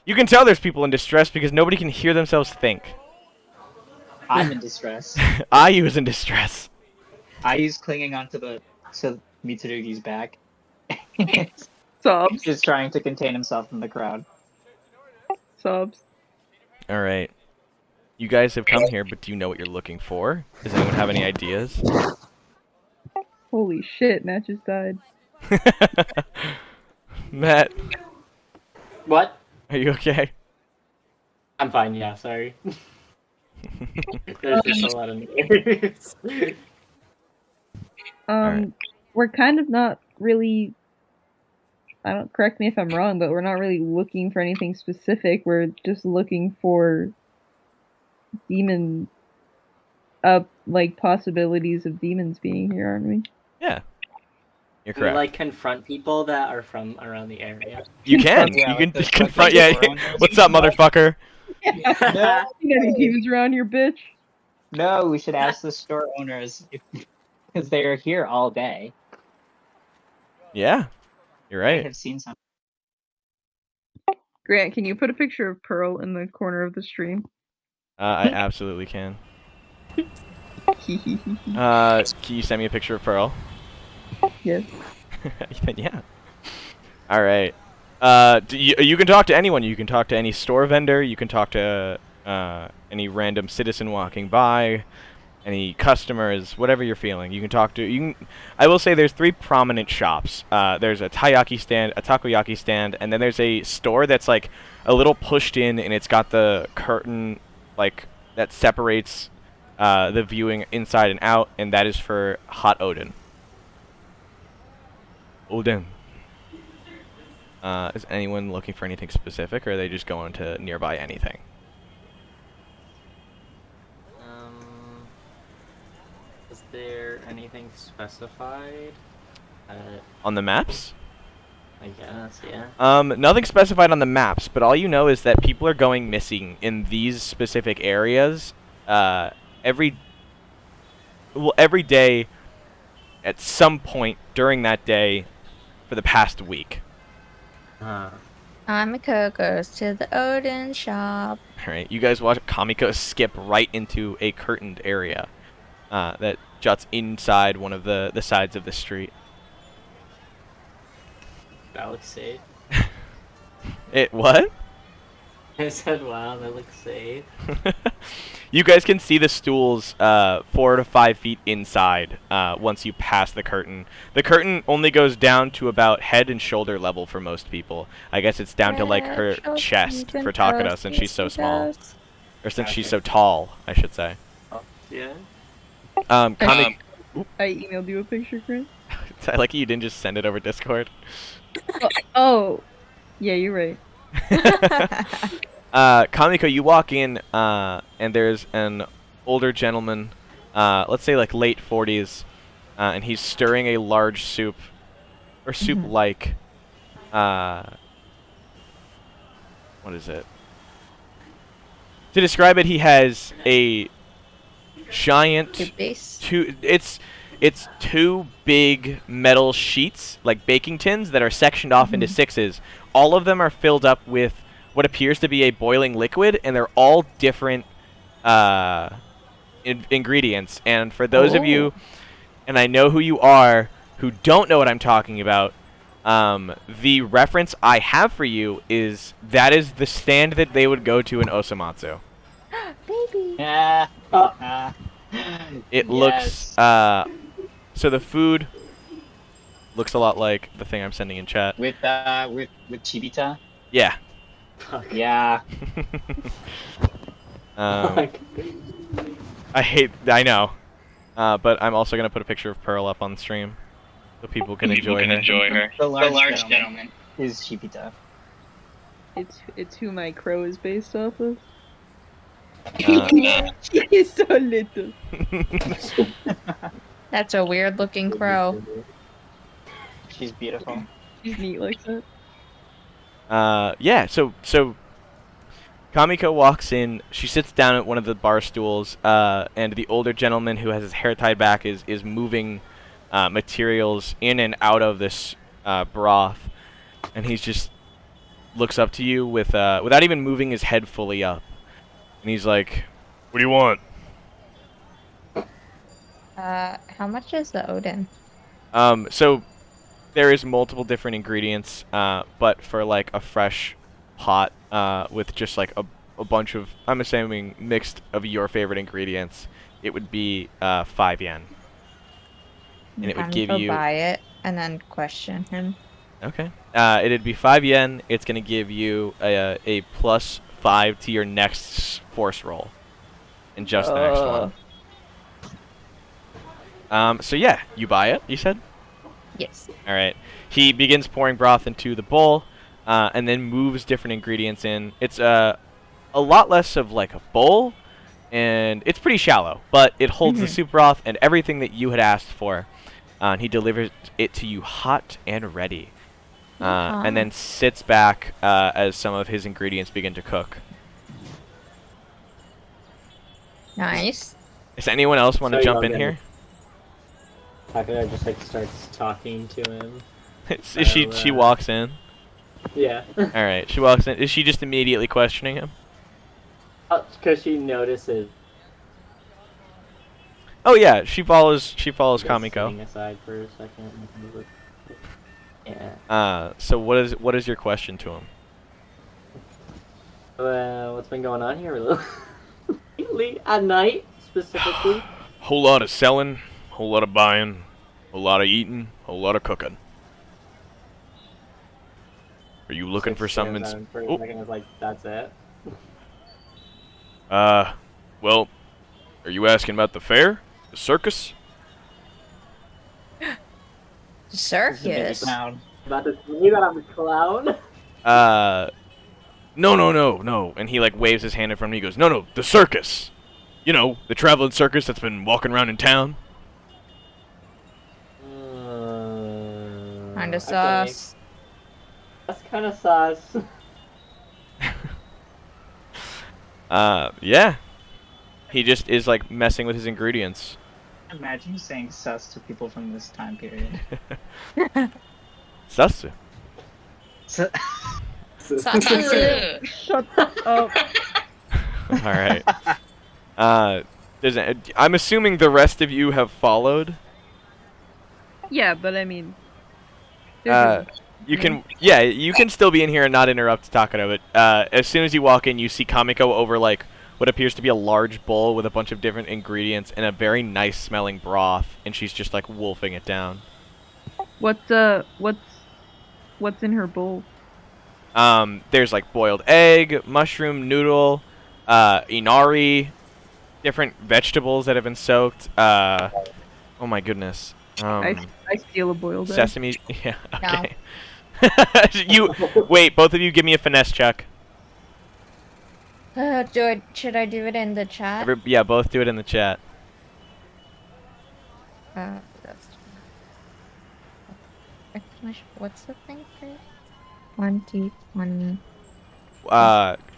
You can tell there's people in distress because nobody can hear themselves think. I'm in distress. Ayu is in distress. Ayu's clinging onto Mitsurugi's back. Sobs. Just trying to contain himself in the crowd. Sobs. All right. You guys have come here, but do you know what you're looking for? Does anyone have any ideas? Holy shit, Matt just died. Matt, What? are you okay? I'm fine. Yeah, sorry. There's just a lot of noise. Alright. We're kind of not really. Correct me if I'm wrong, but we're not really looking for anything specific. We're just looking for demon, like possibilities of demons being here, aren't we? Yeah. You're Can we, correct. like, confront people that are from around the area? You can. Yeah, You can like the- confront. like the Yeah. store owners. What's up, motherfucker? No, You got any demons around here, bitch? no, we should ask the store owners because they are here all day. Yeah. You're I right. have seen some. Grant, can you put a picture of Pearl in the corner of the stream? I absolutely can. Can you send me a picture of Pearl? Yes. Then yeah. All right. You can talk to anyone. You can talk to any store vendor. You can talk to any random citizen walking by, any customers, whatever you're feeling. You can talk to. I will say there's 3 prominent shops. There's a taiyaki stand, a takoyaki stand, and then there's a store that's like a little pushed in, and it's got the curtain like that separates the viewing inside and out, and that is for hot Odin. Odin. Is anyone looking for anything specific, or are they just going to nearby anything? Is there anything specified? On the maps? I guess, yeah. Nothing specified on the maps, but all you know is that people are going missing in these specific areas every day at some point during that day for the past week. Kamiko goes to the Odin shop. Alright, you guys watch Kamiko skip right into a curtained area that juts inside one of the sides of the street. That looks safe. It what? I said, wow, that looks safe. You guys can see the stools 4 to 5 feet inside once you pass the curtain. The curtain only goes down to about head and shoulder level for most people. I guess it's down to like her chest for Takara since she's so small. Or since she's so tall, I should say. Yeah. Kamiko, I emailed you a picture, Grant. I like you didn't just send it over Discord. Oh, yeah, you're right. Kamiko, you walk in, and there's an older gentleman, let's say like late 40s, and he's stirring a large soup, or soup-like, what is it? To describe it, he has a giant, it's 2 big metal sheets, like baking tins, that are sectioned off into 6s. All of them are filled up with what appears to be a boiling liquid, and they're all different ingredients. And for those of you, and I know who you are, who don't know what I'm talking about, the reference I have for you is that is the stand that they would go to in Osamatsu. Baby. Yeah. It looks, so the food looks a lot like the thing I'm sending in chat. With Chibita. Yeah. Yeah. I know. But I'm also gonna put a picture of Pearl up on stream so people can enjoy her. The large gentleman is Chibita. It's who my crow is based off of. Uh, He's so little. That's a weird looking crow. She's beautiful. She's neat like that. yeah, so Kamiko walks in, she sits down at one of the bar stools, and the older gentleman who has his hair tied back is moving materials in and out of this broth, and he's just looks up to you with without even moving his head fully up, and he's like, "What do you want?" How much is the Odin? So there is multiple different ingredients, but for like a fresh pot with just like a bunch of, I'm assuming, mixed of your favorite ingredients, it would be 5 yen. And it would give Go you... buy it and then question him. Okay. It'd be 5 yen. It's going to give you a +5 to your next force roll. And just the next one. So yeah, you buy it, you said? Yes. Alright. He begins pouring broth into the bowl, and then moves different ingredients in. It's a lot less of like a bowl, and it's pretty shallow, but it holds the soup broth and everything that you had asked for. And he delivers it to you hot and ready. And then sits back as some of his ingredients begin to cook. Nice. Does anyone else want to jump in here? Takara just like starts talking to him. She walks in. Yeah. Alright, she walks in. Is she just immediately questioning him? Because she notices. Oh yeah, she follows Kamiko. Sitting aside for a second. Yeah. So what is your question to him? What's been going on here lately? At night, specifically? Whole lot of selling, whole lot of buying, whole lot of eating, whole lot of cooking. Are you looking for something? For a second, I was like, that's it. Well, are you asking about the fair? The circus? Circus. About to tell me that I'm a clown? No. And he like waves his hand in front of me. He goes, no, the circus. You know, the traveling circus that's been walking around in town. Kinda sus. That's kind of sus. Yeah. He just is like messing with his ingredients. Imagine saying sus to people from this time period. Sus. Su- Shut up. Alright. I'm assuming the rest of you have followed. Yeah, but I mean, You can still be in here and not interrupt Takara, but as soon as you walk in, you see Kamiko over like what appears to be a large bowl with a bunch of different ingredients and a very nice smelling broth, and she's just like wolfing it down. what's in her bowl? There's like boiled egg, mushroom, noodle, inari, different vegetables that have been soaked. Oh my goodness. I steal a boiled egg. Sesame. Yeah. Okay. Wait. Both of you, give me a finesse check. Should I do it in the chat? Yeah, both do it in the chat. That's... What's the thing for 1d20?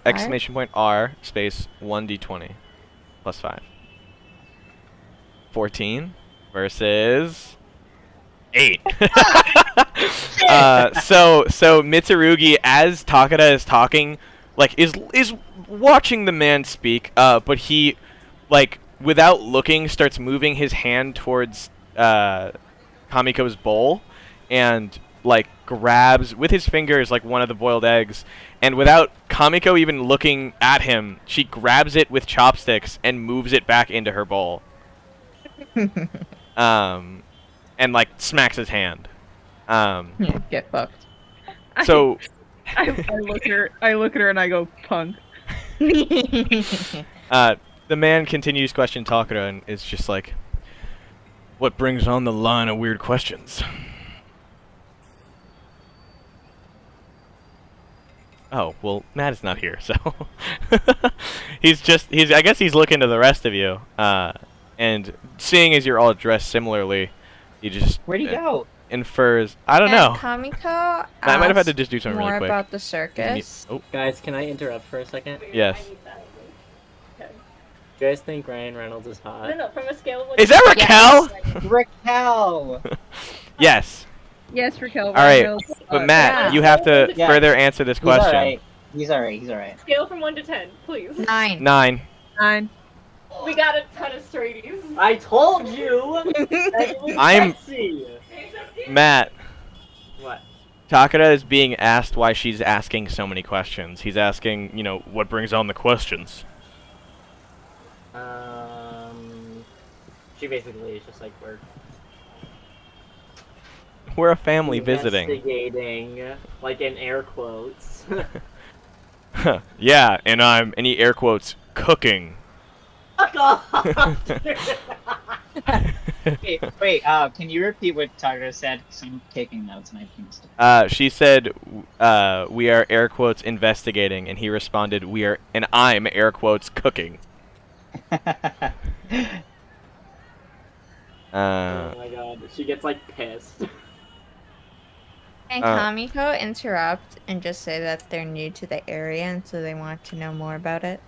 Exclamation point R space 1d20 plus 5. 14 versus 8. So Mitsurugi, as Takara is talking, like is watching the man speak, but he, like, without looking, starts moving his hand towards Kamiko's bowl, and like grabs with his fingers like one of the boiled eggs, and without Kamiko even looking at him, she grabs it with chopsticks and moves it back into her bowl. And like smacks his hand. Yeah, get fucked. So I look at her and I go, punk. the man continues questioning Takara and is just like, what brings on the line of weird questions? Oh, well, Matt is not here, so I guess he's looking to the rest of you, and seeing as you're all dressed similarly, he just Where'd he go? infers. I don't know. Kamiko I might have had to just do something more really quick. about the circus. Oh, Guys, can I interrupt for a second? yes. You guys think Ryan Reynolds is hot? No, from a scale of 1 Is that Raquel? Raquel! Yes. Yes, Raquel. All right, Reynolds. but Matt, yeah. you have to Yeah. further answer this question. He's alright. scale from 1 to 10, please. 9. 9. 9. We got a ton of straighties. I told you! That it was I'm- sexy! Matt, What? Takara is being asked why she's asking so many questions. He's asking, you know, what brings on the questions? She basically is just like We're a family visiting. investigating, like in air quotes. Yeah, and I'm, any air quotes, cooking. Fuck off! Wait, can you repeat what Takara said? 'Cause I'm taking notes and I think She said, we are air quotes investigating, and he responded, we are, and I'm air quotes cooking. Oh my god, she gets like pissed. Can Kamiko interrupt and just say that they're new to the area and so they want to know more about it?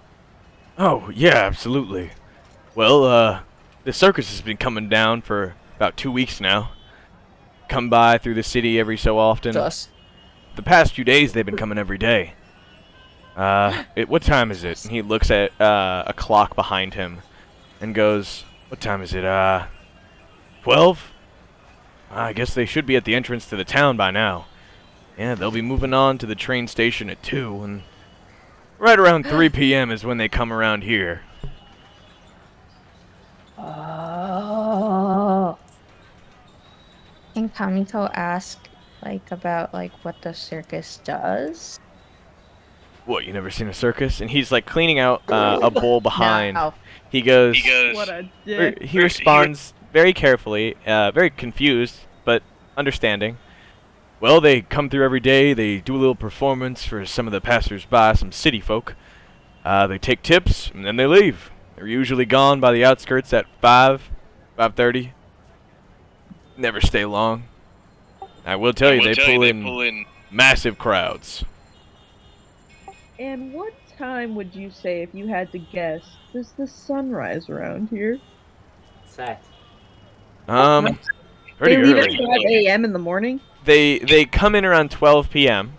Oh, yeah, absolutely. Well, the circus has been coming down for about 2 weeks now. Come by through the city every so often. Just. The past few days, they've been coming every day. What time is it? And he looks at a clock behind him and goes, what time is it? 12? I guess they should be at the entrance to the town by now. Yeah, they'll be moving on to the train station at 2, and right around 3 p.m. is when they come around here. Oh. Can Kamiko ask, like, about, like, what the circus does? What, you never seen a circus? And he's, like, cleaning out a bowl behind. No. He goes... What a dick. He responds very carefully, very confused, but understanding. Well, they come through every day, they do a little performance for some of the passers-by, some city folk. They take tips, and then they leave. They're usually gone by the outskirts at 5:30. Never stay long. I will tell you, they pull in massive crowds. And what time would you say, if you had to guess, does the sun rise around here? Set. Pretty They leave at early. 5 a.m. in the morning? They come in around 12 p.m.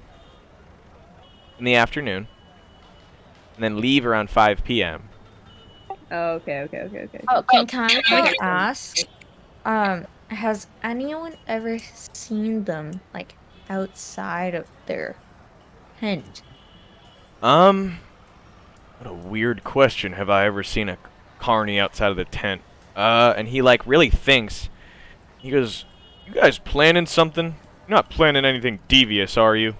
in the afternoon, and then leave around 5 p.m. Oh, okay. Oh, can Kamiko ask, has anyone ever seen them, like, outside of their tent? What a weird question. Have I ever seen a carny outside of the tent? And he, like, really thinks. He goes, you guys planning something? You're not planning anything devious, are you?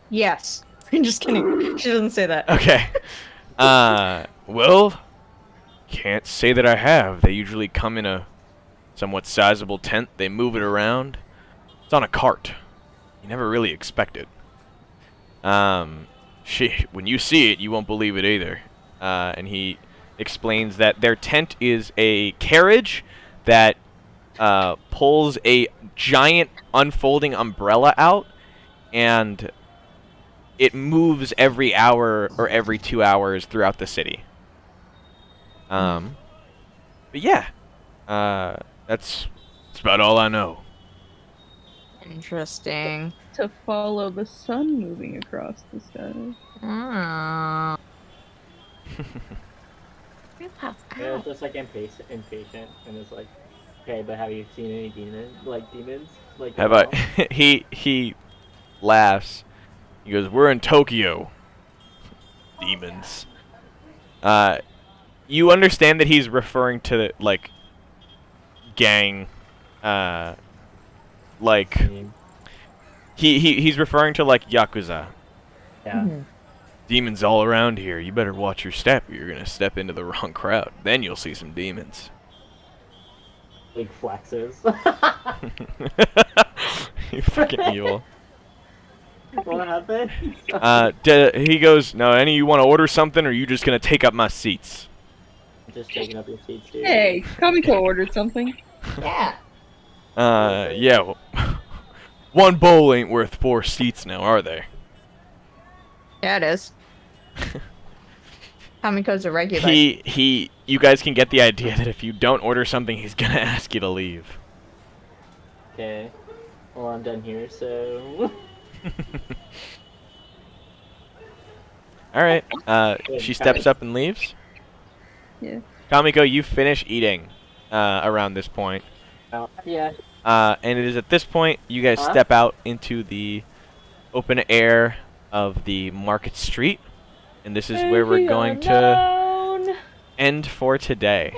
Yes. I'm just kidding. She doesn't say that. Okay. Well, can't say that I have. They usually come in a somewhat sizable tent. They move it around. It's on a cart. You never really expect it. When you see it, you won't believe it either. And he explains that their tent is a carriage that pulls a giant unfolding umbrella out, and it moves every hour or every 2 hours throughout the city. But yeah, that's about all I know. Interesting. To follow the sun moving across the sky. Oh. Yeah, it's just like impatient, and it's like, okay, but have you seen any demons? Like, Have I? He laughs. He goes, "We're in Tokyo. Demons." You understand that he's referring to like gang, like he's referring to like Yakuza. Yeah. Mm-hmm. Demons all around here. You better watch your step, or you're gonna step into the wrong crowd. Then you'll see some demons. Big flexes. You freaking evil. What happened? He goes, "No, any of you want to order something, or are you just gonna take up my seats?" I'm just taking up your seats, dude. Hey, Kamiko ordered something. Yeah. Yeah. Well, one bowl ain't worth 4 seats now, are they? Yeah, it is. Kamiko's a regular. You guys can get the idea that if you don't order something, he's gonna ask you to leave. Okay. Well, I'm done here, so. Alright, she steps up and leaves. Yeah. Kamiko, you finish eating around this point. Oh, yeah. And it is at this point you guys step out into the open air of the market street, and this is where we're going to end for today.